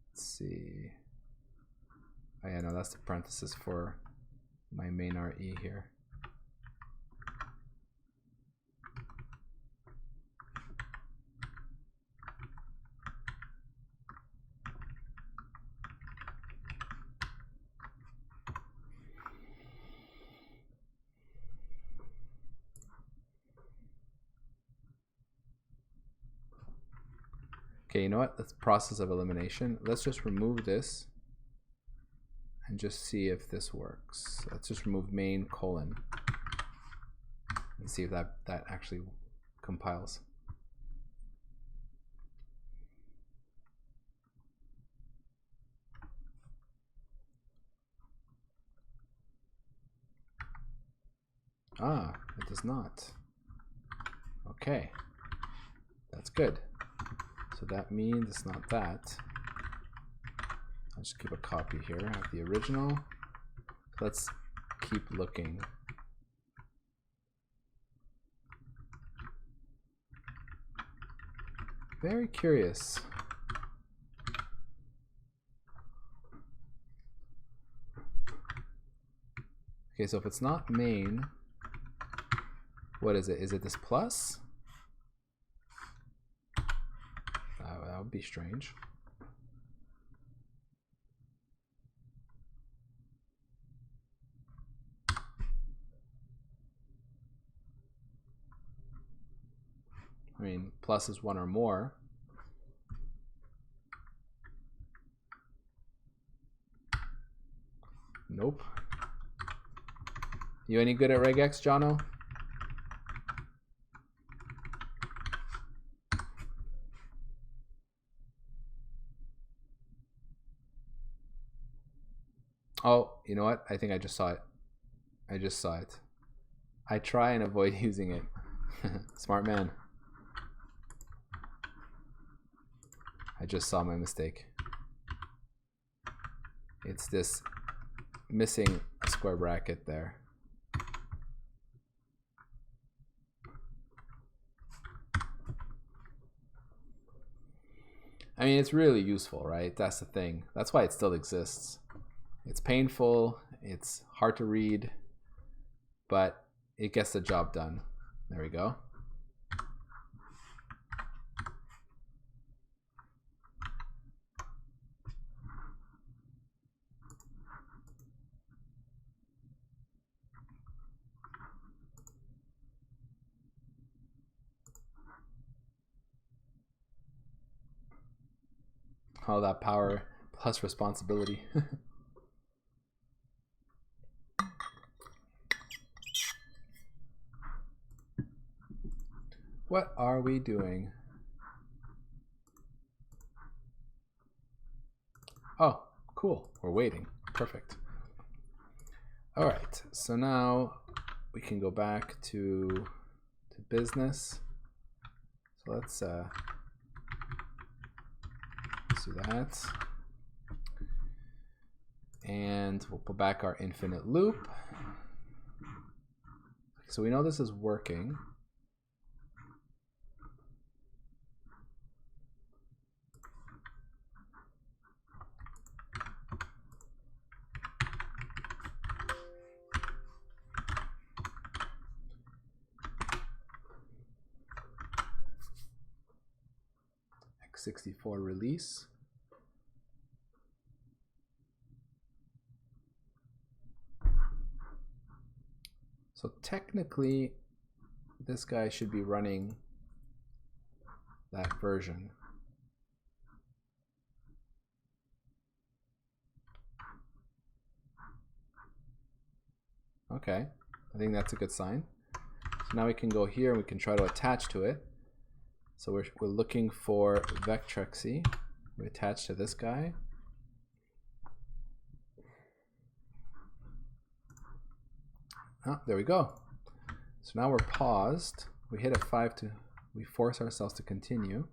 Let's see. Oh yeah, no, that's the parenthesis for my main RE here. Okay, you know what? That's process of elimination. Let's just remove this and just see if this works. Let's just remove main colon and see if that actually compiles. Ah, it does not. Okay, that's good. So that means it's not that. I'll just keep a copy here of the original. Let's keep looking. Very curious. Okay, so if it's not main, what is it? Is it this plus? That would be strange. I mean, plus is one or more. Nope. You any good at regex, Jono? Oh, you know what? I think I just saw it. I just saw it. I try and avoid using it. Smart man. I just saw my mistake. It's this missing square bracket there. I mean, it's really useful, right? That's the thing. That's why it still exists. It's painful, it's hard to read, but it gets the job done. There we go. All that power plus responsibility. What are we doing? Oh, cool. We're waiting. Perfect. All right. So now we can go back to business. So let's do that. And we'll put back our infinite loop. So we know this is working. x64 release. So technically, this guy should be running that version. Okay, I think that's a good sign. So now we can go here and we can try to attach to it. So we're looking for Vectrexy. We attach to this guy. Oh, there we go. So now we're paused. We hit a 5 to, we force ourselves to continue.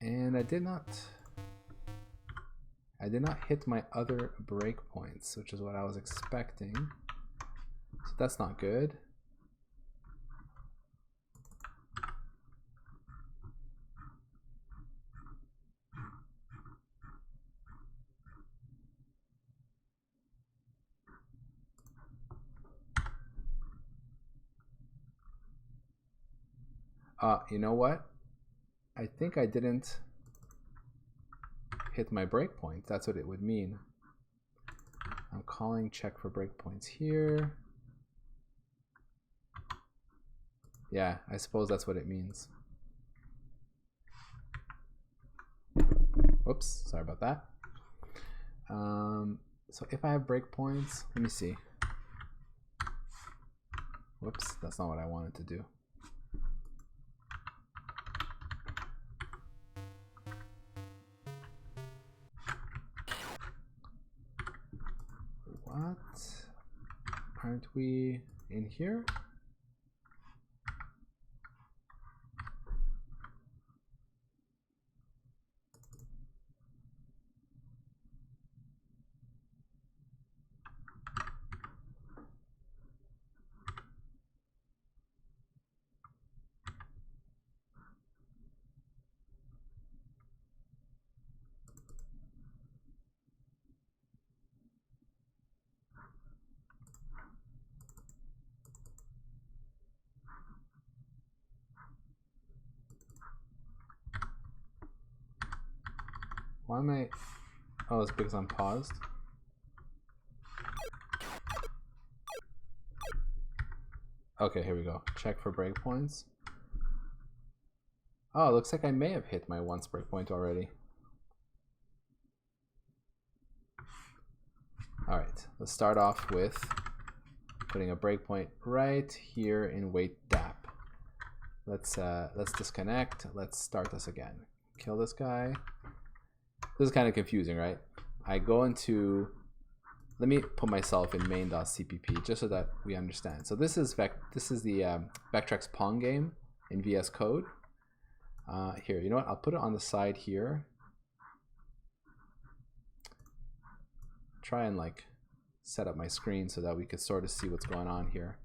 And I did not hit my other breakpoints, which is what I was expecting. So that's not good. You know what? I think I didn't hit my breakpoint. That's what it would mean. I'm calling check for breakpoints here. Yeah, I suppose that's what it means. Oops, sorry about that. So if I have breakpoints, let me see. Whoops, that's not what I wanted to do. What? Aren't we in here? Why am I? Oh, it's because I'm paused. Okay, here we go. Check for breakpoints. Oh, it looks like I may have hit my once breakpoint already. All right, let's start off with putting a breakpoint right here in wait DAP. Let's disconnect. Let's start this again. Kill this guy. This is kind of confusing, right? I go into, let me put myself in main.cpp just so that we understand. So this is the Vectrex Pong game in VS Code. Here, you know what? I'll put it on the side here. Try and like set up my screen so that we could sort of see what's going on here.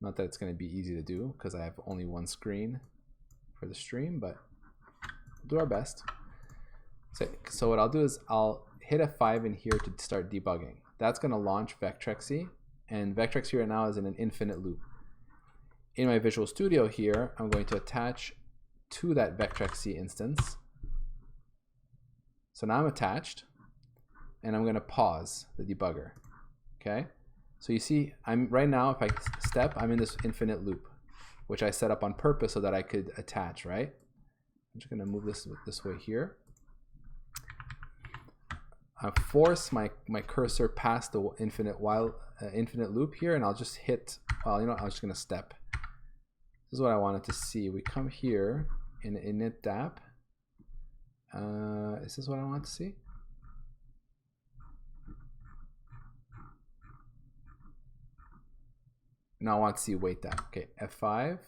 Not that it's going to be easy to do because I have only one screen for the stream, but we'll do our best. So what I'll do is I'll hit a 5 in here to start debugging. That's going to launch Vectrexy, and Vectrexy right now is in an infinite loop. In my Visual Studio here, I'm going to attach to that Vectrexy instance. So now I'm attached, and I'm going to pause the debugger. Okay, so you see, I'm right now, if I step, I'm in this infinite loop, which I set up on purpose so that I could attach. Right? I'm just going to move this way here. I force my cursor past the infinite loop here, and I'll just hit. Well, you know, I'm just going to step. This is what I wanted to see. We come here in init DAP. Is this what I want to see? Now I want to see wait DAP. Okay, F5.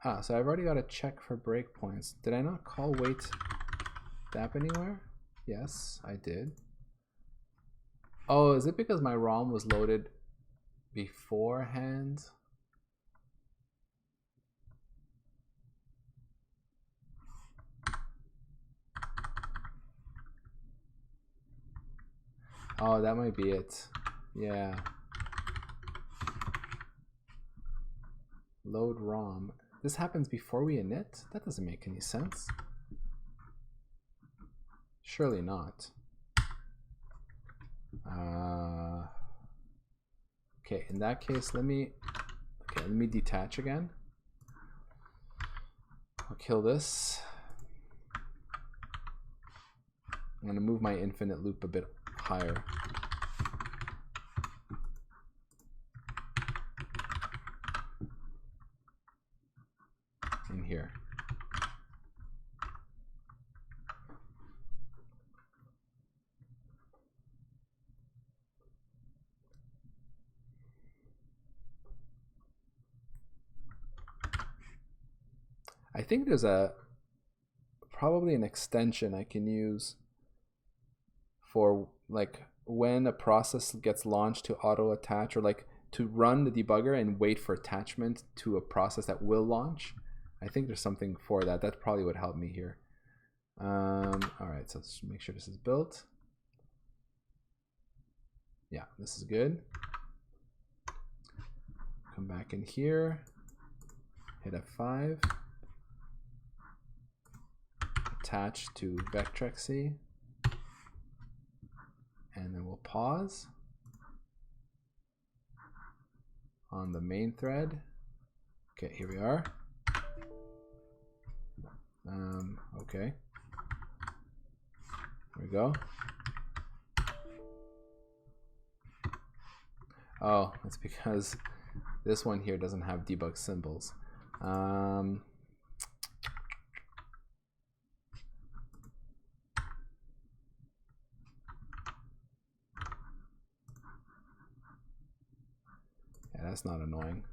Ah, so I've already got to check for breakpoints. Did I not call wait DAP anywhere? Yes, I did. Oh, is it because my ROM was loaded beforehand? Oh, that might be it. Yeah. Load ROM. This happens before we init? That doesn't make any sense. Surely not. Okay, in that case, let me detach again. I'll kill this. I'm gonna move my infinite loop a bit higher. In here. I think there's probably an extension I can use for like when a process gets launched to auto attach, or like to run the debugger and wait for attachment to a process that will launch. I think there's something for that. That probably would help me here. All right, so let's make sure this is built. Yeah, this is good. Come back in here, hit F5. Attach to Vectrexy, and then we'll pause on the main thread. Okay, here we are. Okay, there we go. Oh, that's because this one here doesn't have debug symbols. That's not annoying.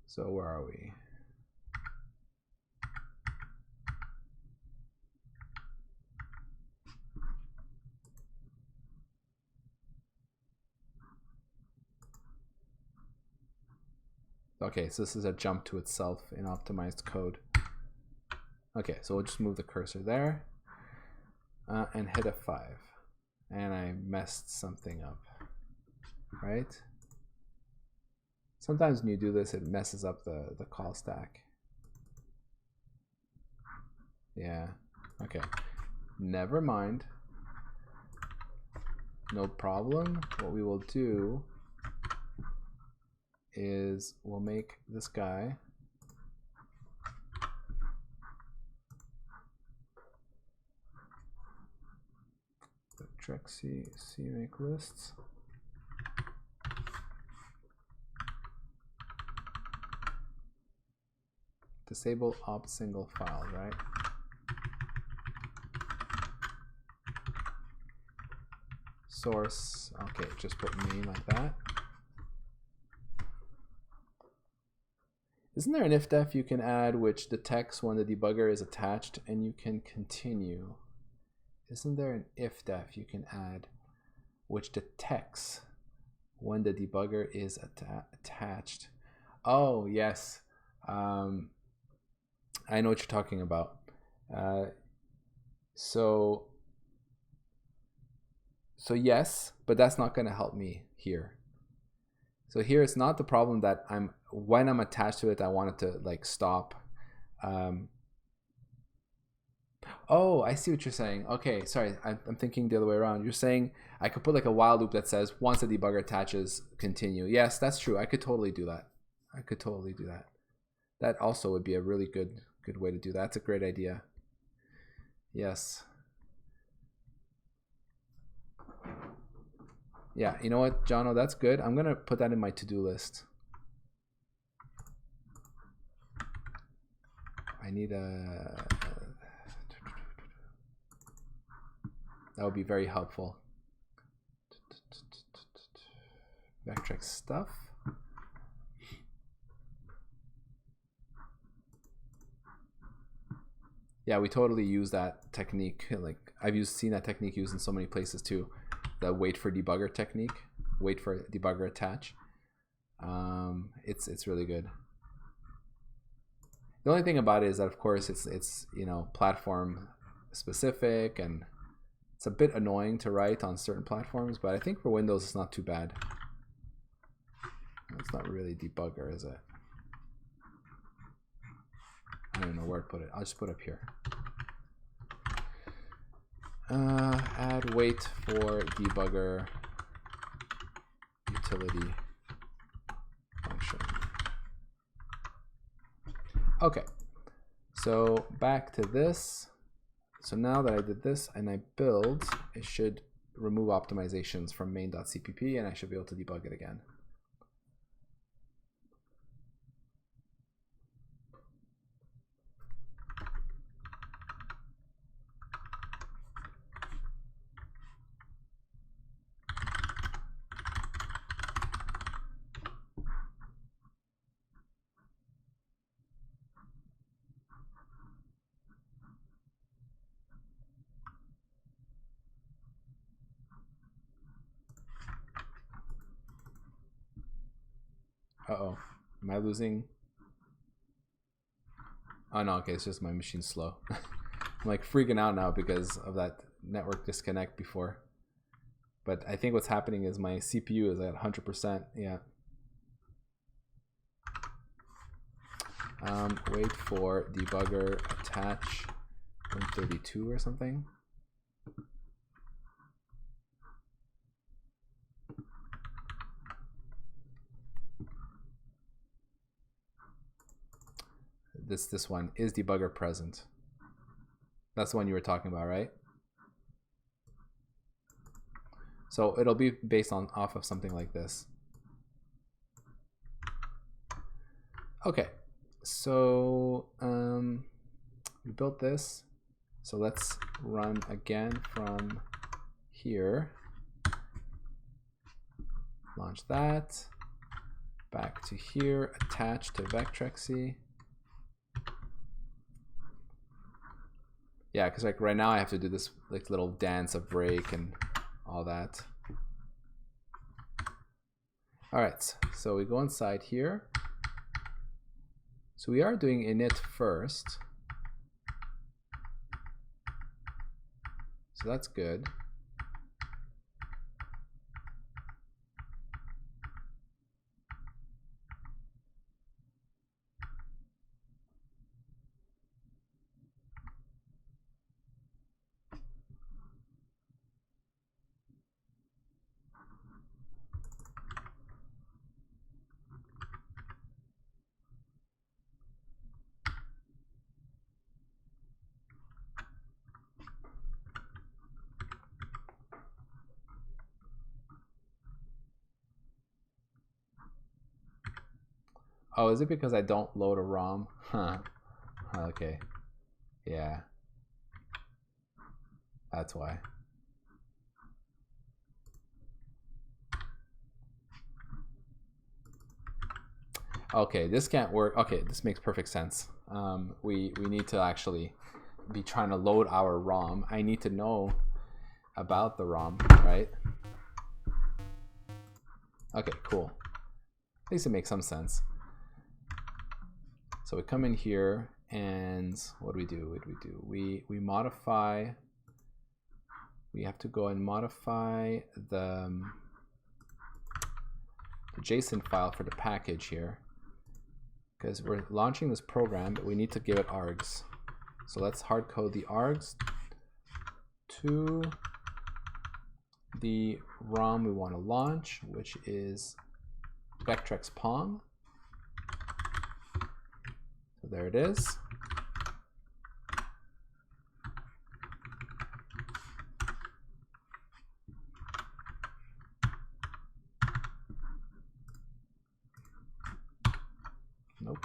So where are we? Okay, so this is a jump to itself in optimized code. Okay, so we'll just move the cursor there and hit F5. And I messed something up, right? Sometimes when you do this, it messes up the call stack. Yeah, okay. Never mind. No problem. What we will do is we'll make this guy Vectrexy CMake lists. Disable opt single file, right? Source, okay, just put main like that. Isn't there an if-def you can add which detects when the debugger is attached and you can continue? Isn't there an if-def you can add which detects when the debugger is attached? Oh, yes. I know what you're talking about. So yes, but that's not going to help me here. So here it's not the problem that when I'm attached to it, I want it to like stop. Oh, I see what you're saying. Okay, sorry, I'm thinking the other way around. You're saying I could put like a while loop that says once the debugger attaches, continue. Yes, that's true. I could totally do that. I could totally do that. That also would be a really good way to do that. That's a great idea. Yes. Yeah, you know what, Jono, that's good. I'm gonna put that in my to-do list. I need a... That would be very helpful. Vectrex stuff. Yeah, we totally use that technique. Like I've seen that technique used in so many places too. The wait for debugger technique, wait for debugger attach. It's really good. The only thing about it is that of course it's you know, platform specific, and it's a bit annoying to write on certain platforms, but I think for Windows it's not too bad. It's not really debugger, is it? I don't know where to put it. I'll just put it up here. Add wait for debugger utility function. Okay, so back to this. So now that I did this and I build, it should remove optimizations from main.cpp, and I should be able to debug it again. Uh-oh, am I losing? Oh no, okay, it's just my machine's slow. I'm like freaking out now because of that network disconnect before. But I think what's happening is my CPU is at 100%, yeah. Wait for debugger attach 132 or something. This one, is debugger present? That's the one you were talking about, right? So it'll be based off of something like this. Okay, so we built this. So let's run again from here. Launch that. Back to here, attach to Vectrexy. Yeah, because like right now I have to do this like little dance of break and all that. All right, so we go inside here. So we are doing init first. So that's good. Oh, is it because I don't load a ROM? Huh. Okay. Yeah. That's why. Okay, this can't work. Okay, this makes perfect sense. We need to actually be trying to load our ROM. I need to know about the ROM, right? Okay, cool. At least it makes some sense. So we come in here and what do we do? What do we do? We modify. We have to go and modify the JSON file for the package here, because we're launching this program, but we need to give it args. So let's hard code the args to the ROM we want to launch, which is Vectrex Pong. So there it is. Nope.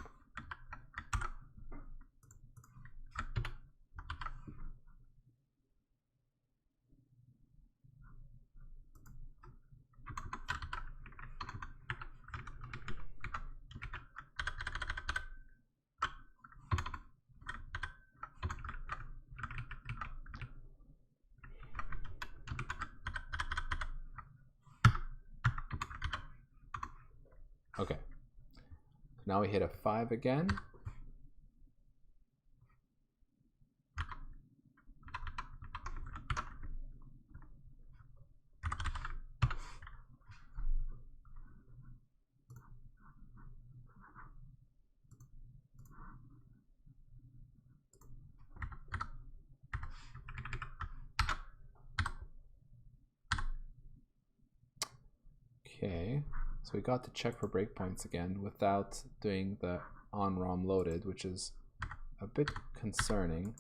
Okay. Now we hit F5 again. Okay, so we got to check for breakpoints again without doing the on-ROM loaded, which is a bit concerning.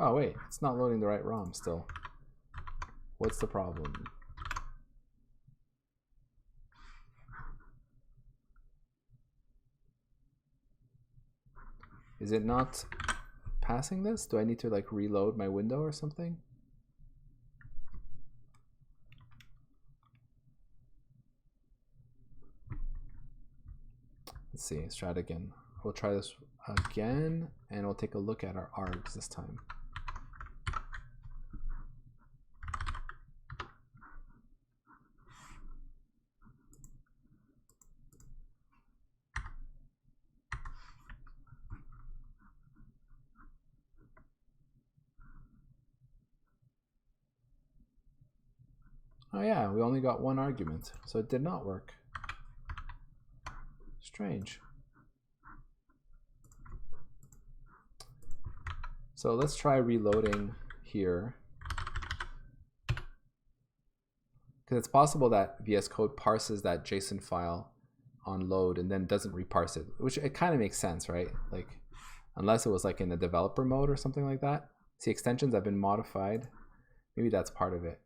Oh wait, it's not loading the right ROM still. What's the problem? Is it not passing this? Do I need to like reload my window or something? Let's see, let's try it again. We'll try this again and we'll take a look at our args this time. Oh yeah, we only got one argument, so it did not work. Strange. So let's try reloading here. Because it's possible that VS Code parses that JSON file on load and then doesn't reparse it, which it kind of makes sense, right? Like, unless it was like in the developer mode or something like that. See, extensions have been modified. Maybe that's part of it.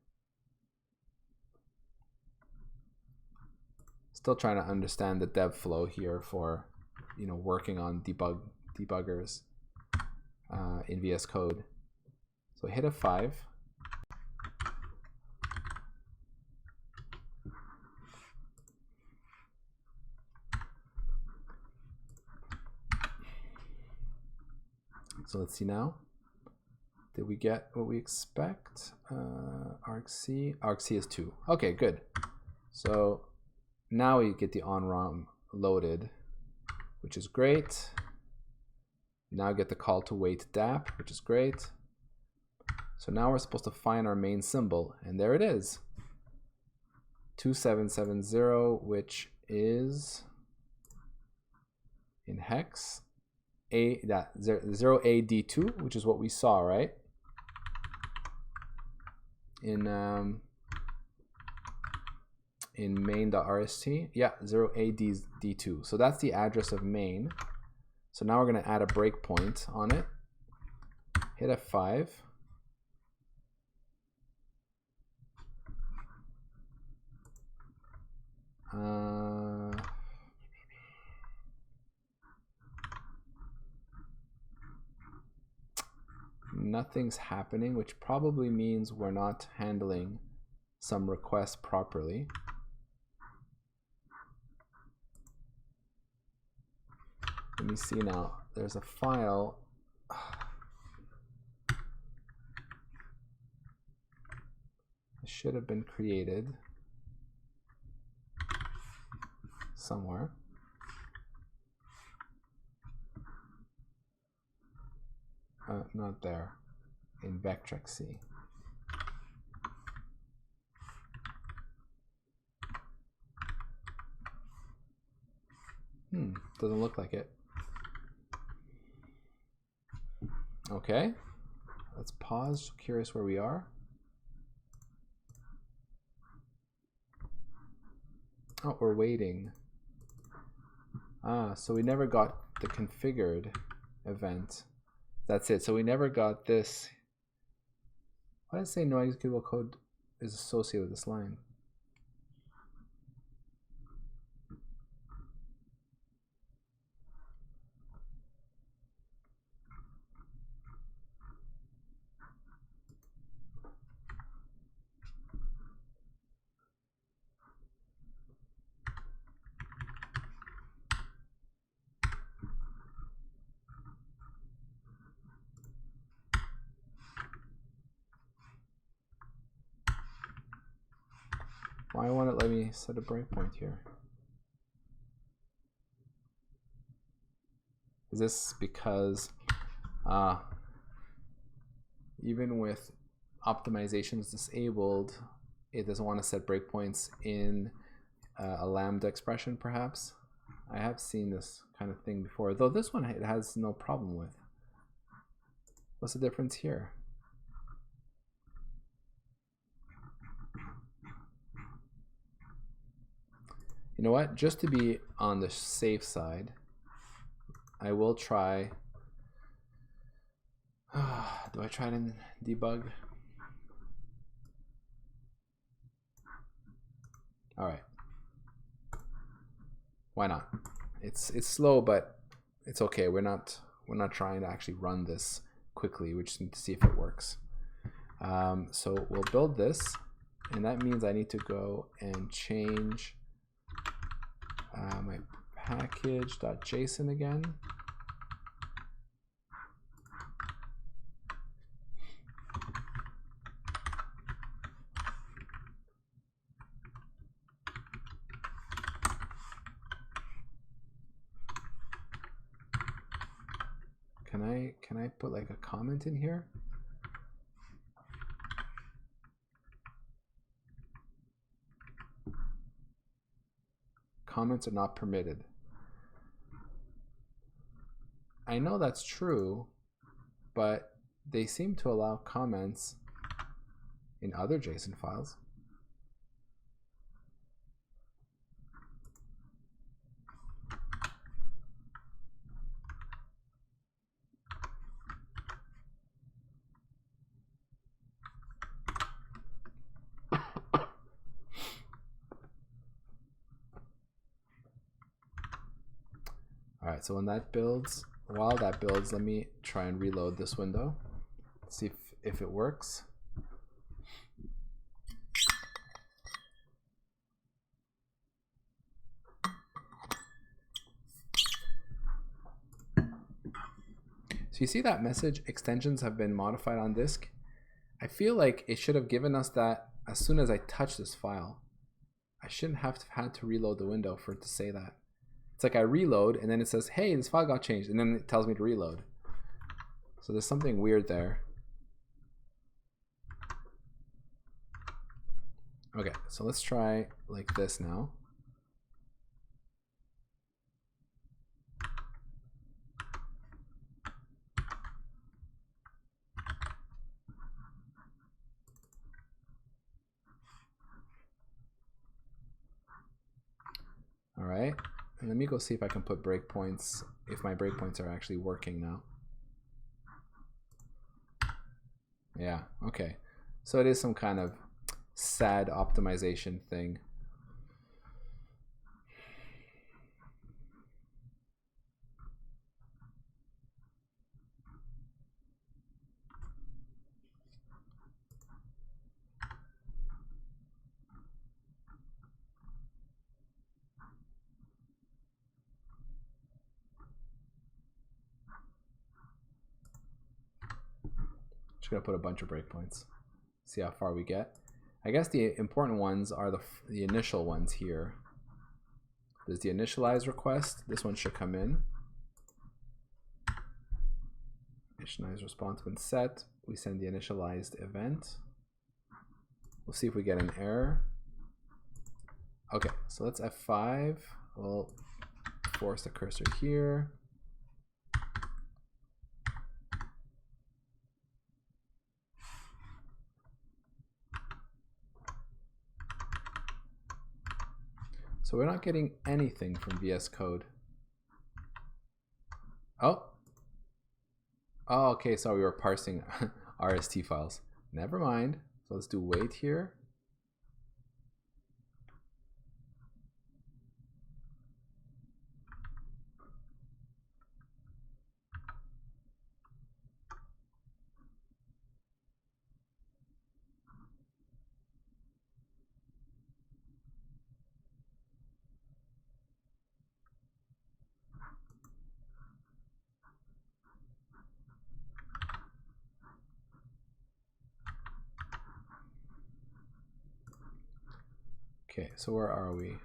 Still trying to understand the dev flow here for, you know, working on debuggers in VS Code. So hit F5. So let's see now. Did we get what we expect? argc is 2. Okay, good. So now we get the on-ROM loaded, which is great. Now get the call to wait DAP, which is great. So now we're supposed to find our main symbol, and there it is. 2770, which is in hex. 0AD2, which is what we saw, right? In main.rst. Yeah, 0AD2. So that's the address of main. So now we're going to add a breakpoint on it. Hit F5. Nothing's happening, which probably means we're not handling some requests properly. Let me see now. There's a file. It should have been created somewhere. Not there. In Vectrexy. Doesn't look like it. Okay. Let's pause. Curious where we are. Oh, we're waiting. So we never got the configured event. That's it. So we never got this. Why does it say no executable code is associated with this line? Why won't it let me set a breakpoint here? Is this because even with optimizations disabled, it doesn't want to set breakpoints in a lambda expression, perhaps? I have seen this kind of thing before, though this one it has no problem with. What's the difference here? You know what? Just to be on the safe side, I will try. Do I try it in debug? All right. Why not? It's slow, but it's okay. We're not trying to actually run this quickly. We just need to see if it works. So we'll build this, and that means I need to go and change my package.json again. Can I put like a comment in here? Comments are not permitted. I know that's true, but they seem to allow comments in other JSON files. All right, so when that builds, while that builds, let me try and reload this window, see if it works. So you see that message, extensions have been modified on disk? I feel like it should have given us that as soon as I touch this file. I shouldn't have had to reload the window for it to say that. It's like I reload and then it says, hey, this file got changed, and then it tells me to reload. So there's something weird there. Okay, so let's try like this now. All right, and let me go see if I can put breakpoints, if my breakpoints are actually working now. Yeah, okay. So it is some kind of sad optimization thing. Just gonna put a bunch of breakpoints. See how far we get. I guess the important ones are the initial ones here. There's the initialize request. This one should come in. Initialize response when set. We send the initialized event. We'll see if we get an error. Okay, so let's F5. We'll force the cursor here. So we're not getting anything from VS Code. Oh, okay, so we were parsing RST files. Never mind. So let's do wait here. Okay, so where are we?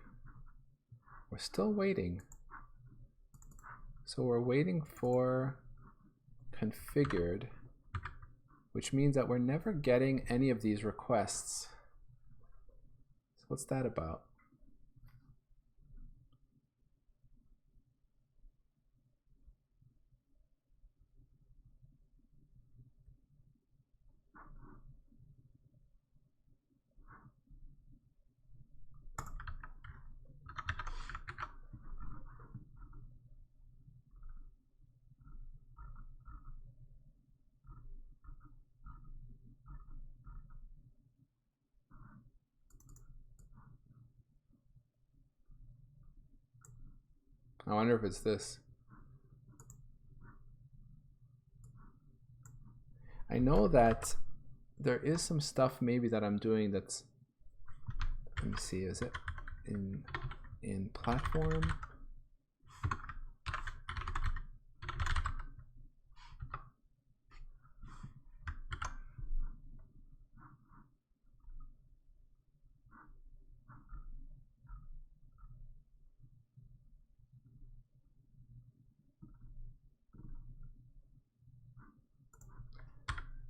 We're still waiting. So we're waiting for configured, which means that we're never getting any of these requests. So what's that about? I wonder if it's this. I know that there is some stuff maybe that I'm doing that's, let me see, is it in platform?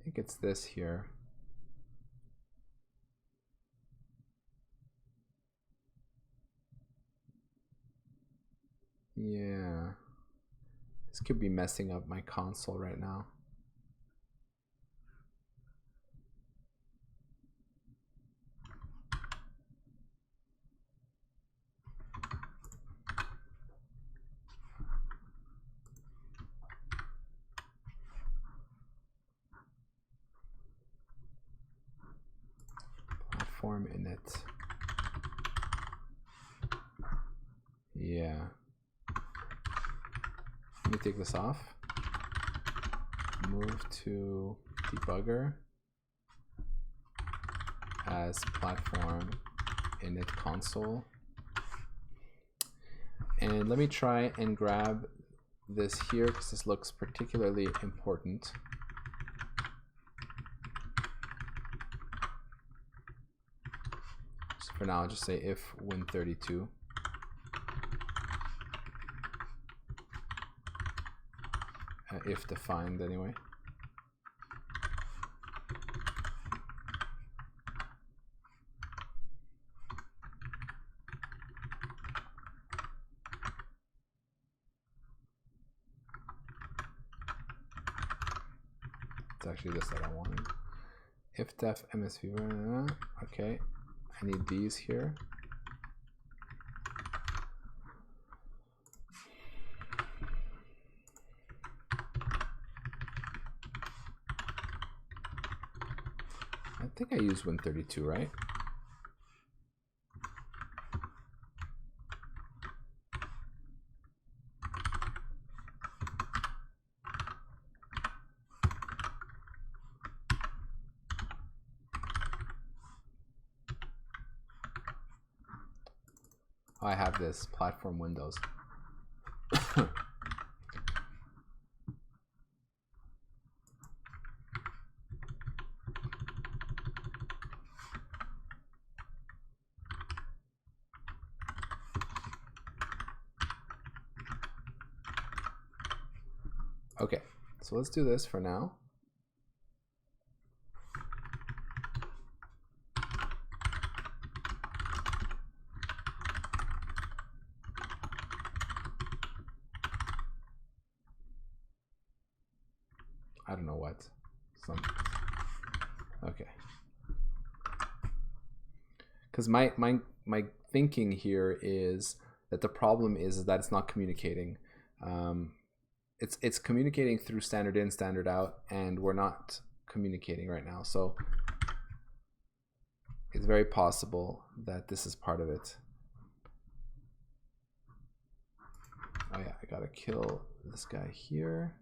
I think it's this here. Yeah. This could be messing up my console right now. Platform init. Yeah. Let me take this off. Move to debugger as platform init console. And let me try and grab this here because this looks particularly important. So for now, I'll just say if win32. If defined anyway. It's actually this that I wanted. If def msv, okay. I need these here. I think I used win32, right? Oh, I have this platform Windows. Okay, so let's do this for now. I don't know what. Okay. Because my thinking here is that the problem is that it's not communicating. It's communicating through standard in, standard out, and we're not communicating right now. So it's very possible that this is part of it. Oh yeah, I gotta kill this guy here.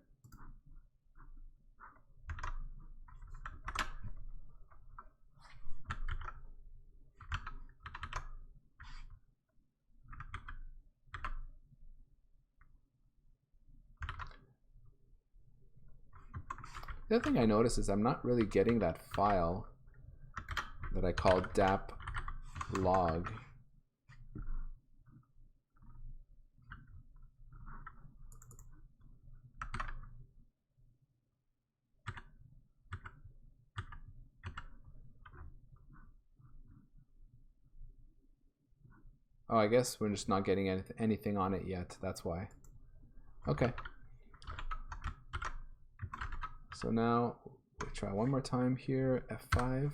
The other thing I noticed is I'm not really getting that file that I call DAP log Oh, I guess we're just not getting anything on it yet. That's why. Okay. So now we try one more time here, F5.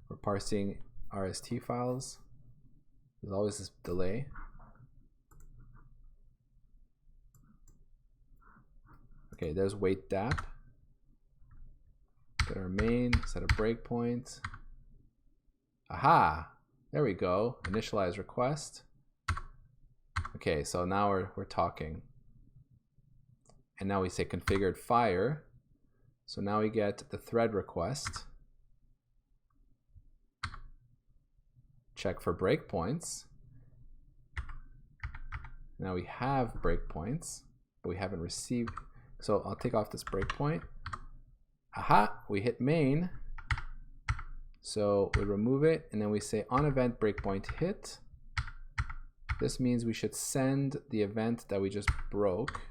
We're parsing RST files. There's always this delay. Okay, there's wait DAP. Get our main, set a breakpoint. Aha! There we go. Initialize request. Okay, so now we're talking. And now we say configured fire. So now we get the thread request. Check for breakpoints. Now we have breakpoints, but we haven't received. So I'll take off this breakpoint. Aha, we hit main. So we remove it, and then we say on event breakpoint hit. This means we should send the event that we just broke,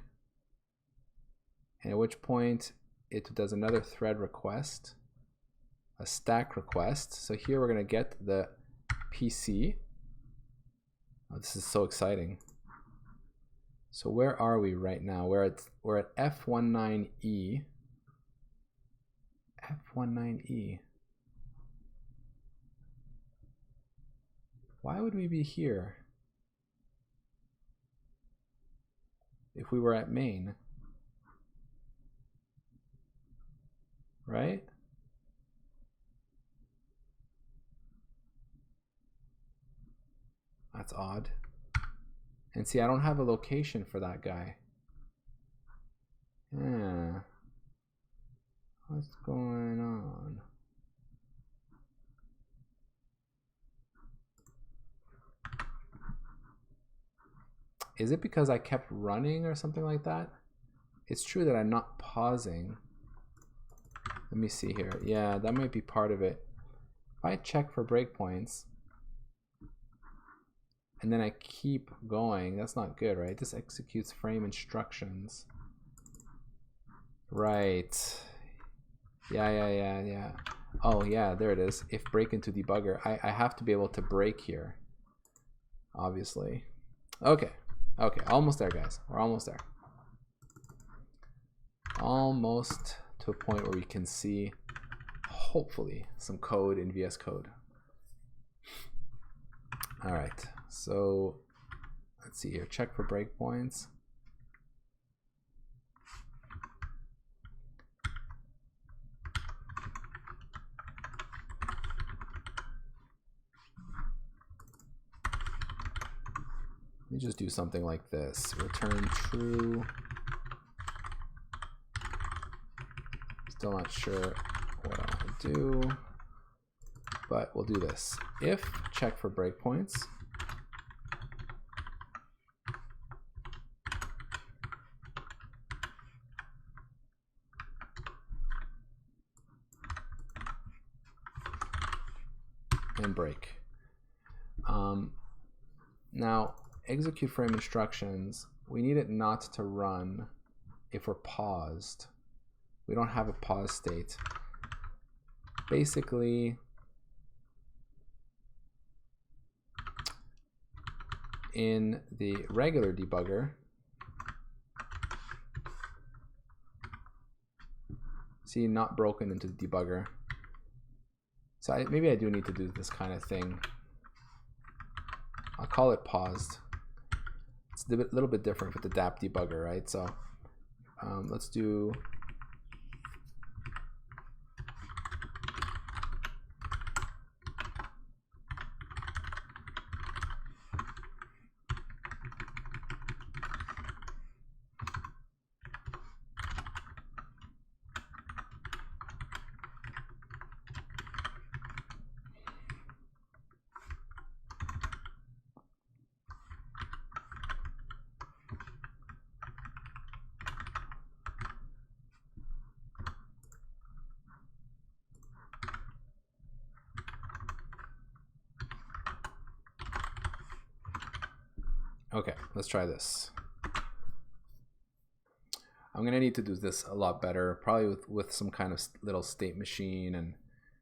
and at which point it does another thread request, a stack request. So here we're going to get the PC. Oh, this is so exciting. So where are we right now? We're at F19E. F19E. Why would we be here if we were at main? Right? That's odd. And see, I don't have a location for that guy. Yeah. What's going on? Is it because I kept running or something like that? It's true that I'm not pausing. Let me see here. Yeah, that might be part of it. If I check for breakpoints, and then I keep going, that's not good, right? This executes frame instructions. Right. Yeah. Oh yeah, there it is. If break into debugger, I have to be able to break here, obviously. Okay, almost there, guys. We're almost there. Almost to a point where we can see, hopefully, some code in VS Code. All right, so let's see here. Check for breakpoints. Let me just do something like this. Return true. Still not sure what I want to do, but we'll do this. If check for breakpoints. And break. Now, execute frame instructions, we need it not to run if we're paused. We don't have a pause state. Basically, in the regular debugger, see, not broken into the debugger. So maybe I do need to do this kind of thing. I'll call it paused. It's a little bit different with the DAP debugger, right? So let's do Okay, let's try this. I'm gonna need to do this a lot better, probably with some kind of little state machine, and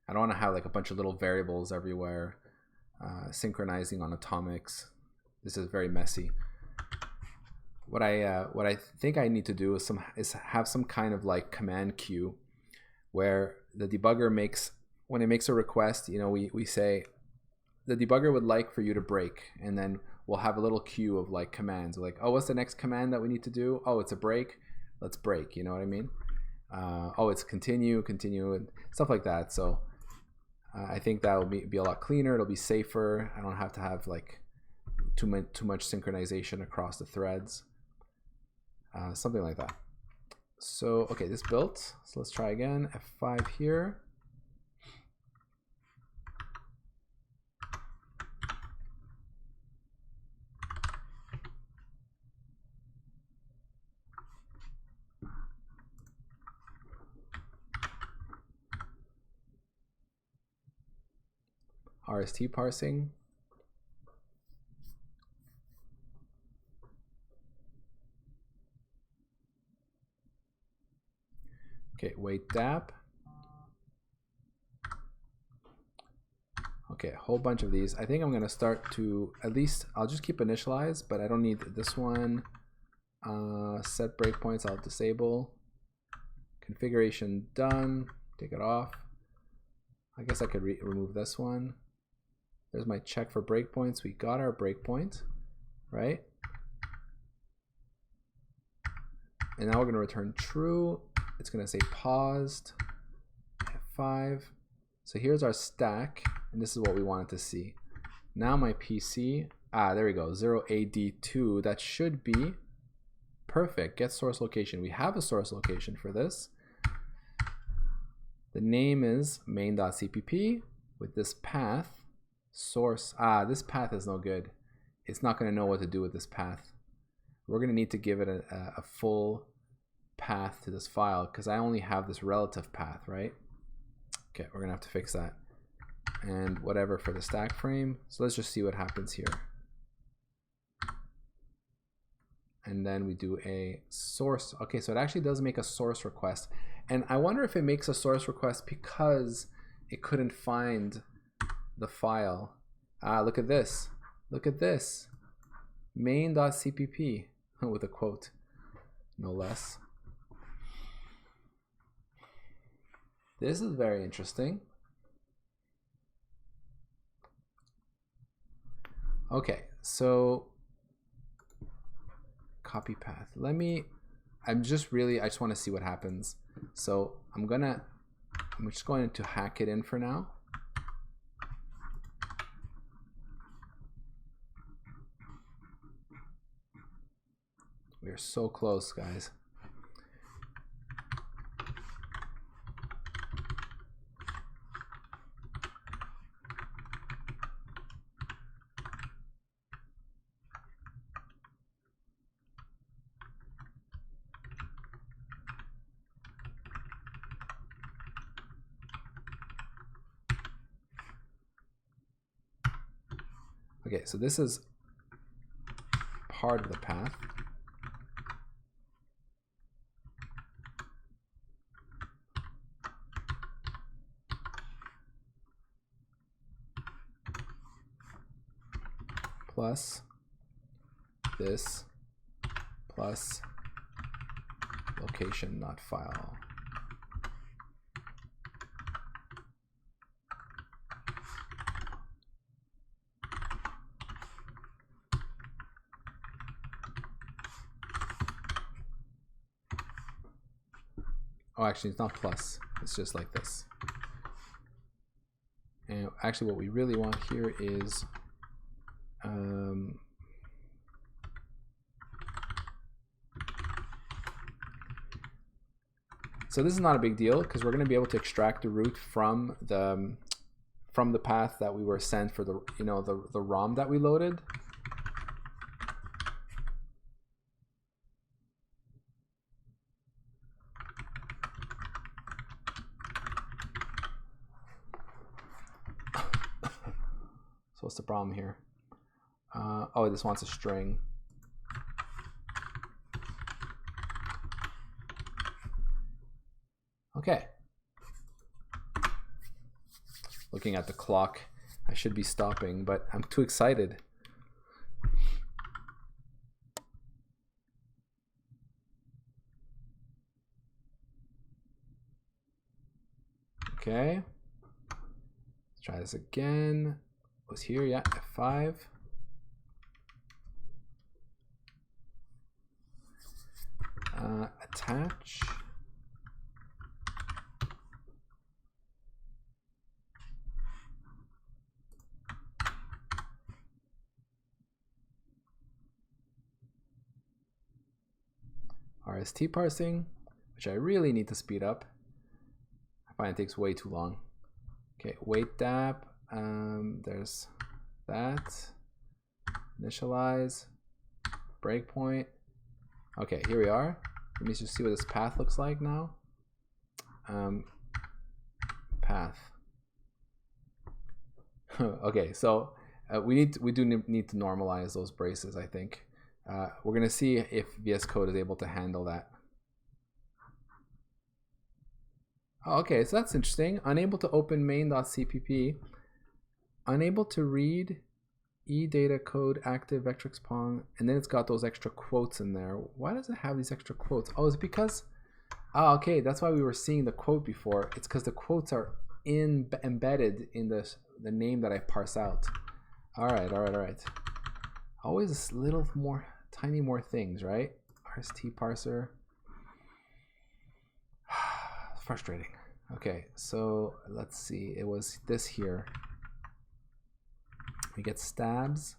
I don't want to have like a bunch of little variables everywhere synchronizing on atomics. This is very messy. What I think I need to do is have some kind of like command queue where the debugger makes, when it makes a request, you know, we say the debugger would like for you to break, and then we'll have a little queue of like commands like, oh, what's the next command that we need to do? Oh, it's a break. Let's break, you know what I mean? Oh, it's continue, and stuff like that. So I think that will be a lot cleaner. It'll be safer. I don't have to have like too much synchronization across the threads. Something like that. So, okay, this built. So let's try again. F5 here. RST parsing. Okay, wait DAP. Okay, a whole bunch of these. I think I'm gonna start to, at least, I'll just keep initialize, but I don't need this one. Set breakpoints, I'll disable. Configuration done, take it off. I guess I could remove this one. There's my check for breakpoints. We got our breakpoint, right? And now we're gonna return true. It's gonna say paused, F5. So here's our stack, and this is what we wanted to see. Now my PC, there we go, 0AD2, that should be perfect. Get source location. We have a source location for this. The name is main.cpp with this path, source. This path is no good. It's not gonna know what to do with this path. We're gonna need to give it a full path to this file because I only have this relative path, right? Okay, we're gonna have to fix that. And whatever for the stack frame. So let's just see what happens here. And then we do a source. Okay, so it actually does make a source request. And I wonder if it makes a source request because it couldn't find the file. Look at this. Look at this. Main.cpp with a quote, no less. This is very interesting. Okay, so copy path. I just want to see what happens. So I'm just going to hack it in for now. We are so close, guys. Okay, so this is part of the path. Plus this plus location not file. Oh, actually, it's not plus. It's just like this. And actually, what we really want here is so this is not a big deal because we're going to be able to extract the root from the path that we were sent for the the ROM that we loaded. So what's the problem here? Oh, this wants a string. Okay. Looking at the clock, I should be stopping, but I'm too excited. Okay. Let's try this again. It was here, yeah, F5. Attach. RST parsing, which I really need to speed up. I find it takes way too long. Okay, wait DAP. There's that. Initialize. Breakpoint. Okay, here we are. Let me just see what this path looks like now. Path. Okay, so we do need to normalize those braces, I think. We're going to see if VS Code is able to handle that. Oh, okay, so that's interesting. Unable to open main.cpp. Unable to read eData code active Vectrex Pong, and then it's got those extra quotes in there. Why does it have these extra quotes? Oh, it's because, oh, okay, that's why we were seeing the quote before. It's because the quotes are embedded in the name that I parse out. All right. Always little more, tiny more things, right? RST parser. Frustrating. Okay, so let's see. It was this here. We get stabs,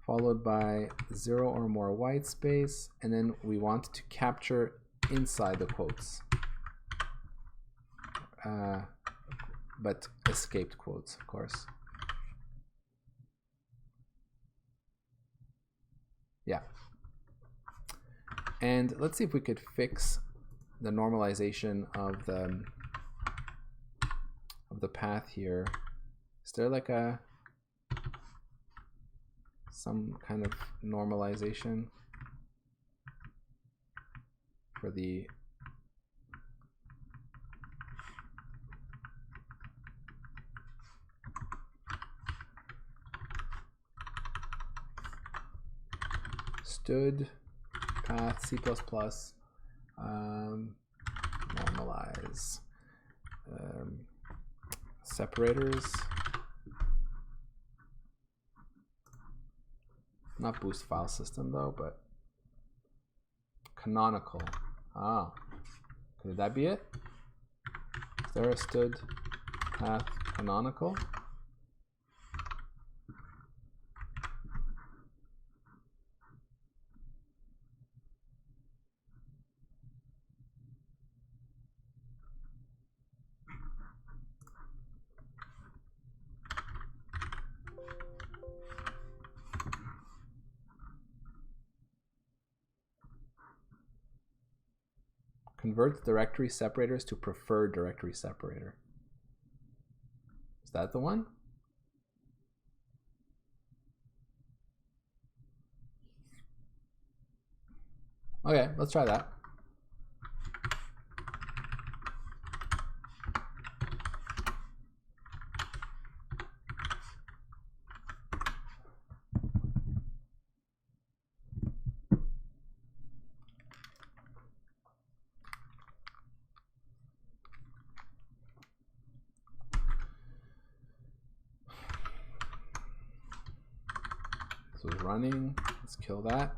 followed by 0 or more white space, and then we want to capture inside the quotes, but escaped quotes, of course. Yeah. And let's see if we could fix the normalization of the path here. Is there like some kind of normalization for the stood path C++, normalize separators, not boost file system though, but canonical. Ah, could that be it? Is there a stood path canonical? Convert directory separators to preferred directory separator. Is that the one? Okay, let's try that. So it's running. Let's kill that.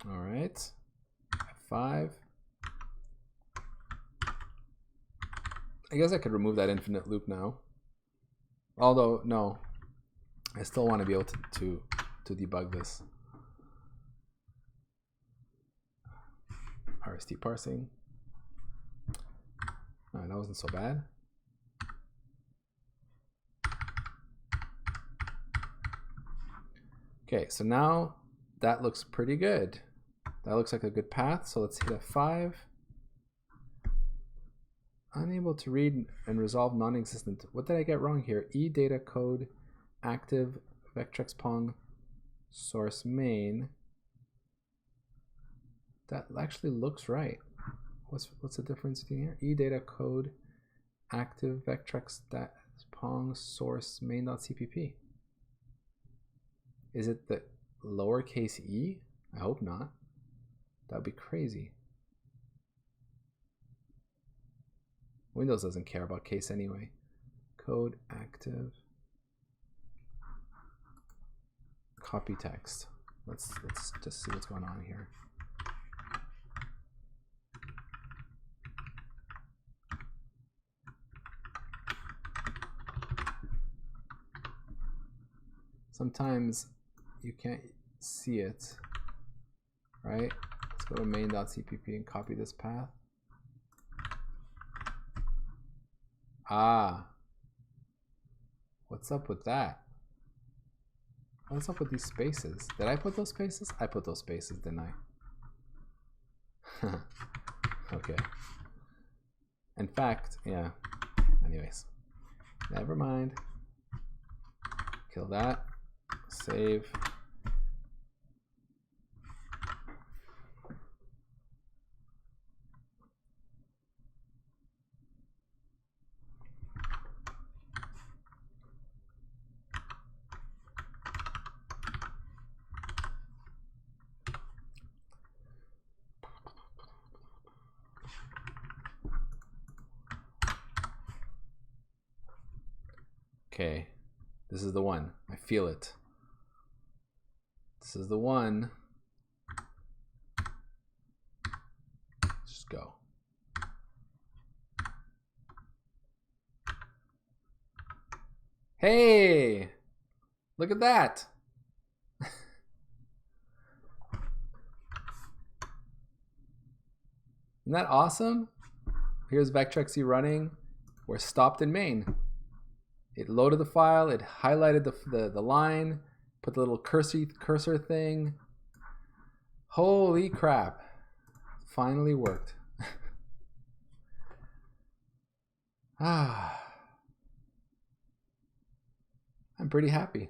All right, F5. I guess I could remove that infinite loop now. Although, no, I still want to be able to debug this. RST parsing. No, that wasn't so bad. Okay, so now that looks pretty good. That looks like a good path. So let's hit F5. Unable to read and resolve non-existent. What did I get wrong here? eData code active Vectrex Pong source main. That actually looks right. What's the difference in here? E data code active Vectrex pong source main.cpp. Is it the lowercase e? I hope not. That would be crazy. Windows doesn't care about case anyway. Code active. Copy text. Let's just see what's going on here. Sometimes you can't see it, right? Let's go to main.cpp and copy this path. Ah, what's up with that? What's up with these spaces? Did I put those spaces? I put those spaces, didn't I? Okay. In fact, yeah. Anyways, never mind. Kill that. Save. Okay, this is the one. I feel it. This is the one. Just go. Hey, look at that. Isn't that awesome? Here's Vectrexy running. We're stopped in main. It loaded the file, it highlighted the line, put the little cursor thing. Holy crap. Finally worked. I'm pretty happy.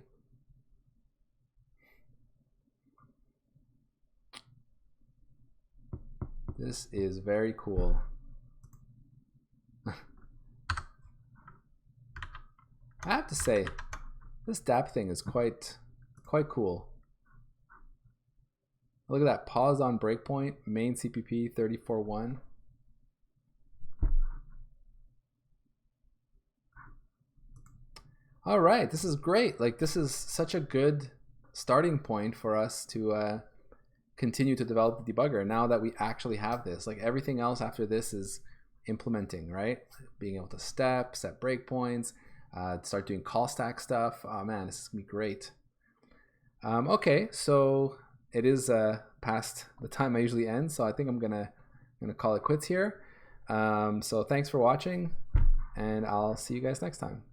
This is very cool. I have to say, this DAP thing is quite cool. Look at that, pause on breakpoint, main CPP 34.1. All right, this is great. Like, this is such a good starting point for us to continue to develop the debugger now that we actually have this. Like, everything else after this is implementing, right? Being able to set breakpoints, start doing call stack stuff. Oh man, this is gonna be great. Okay, so it is past the time I usually end, so I think I'm gonna call it quits here. So thanks for watching, and I'll see you guys next time.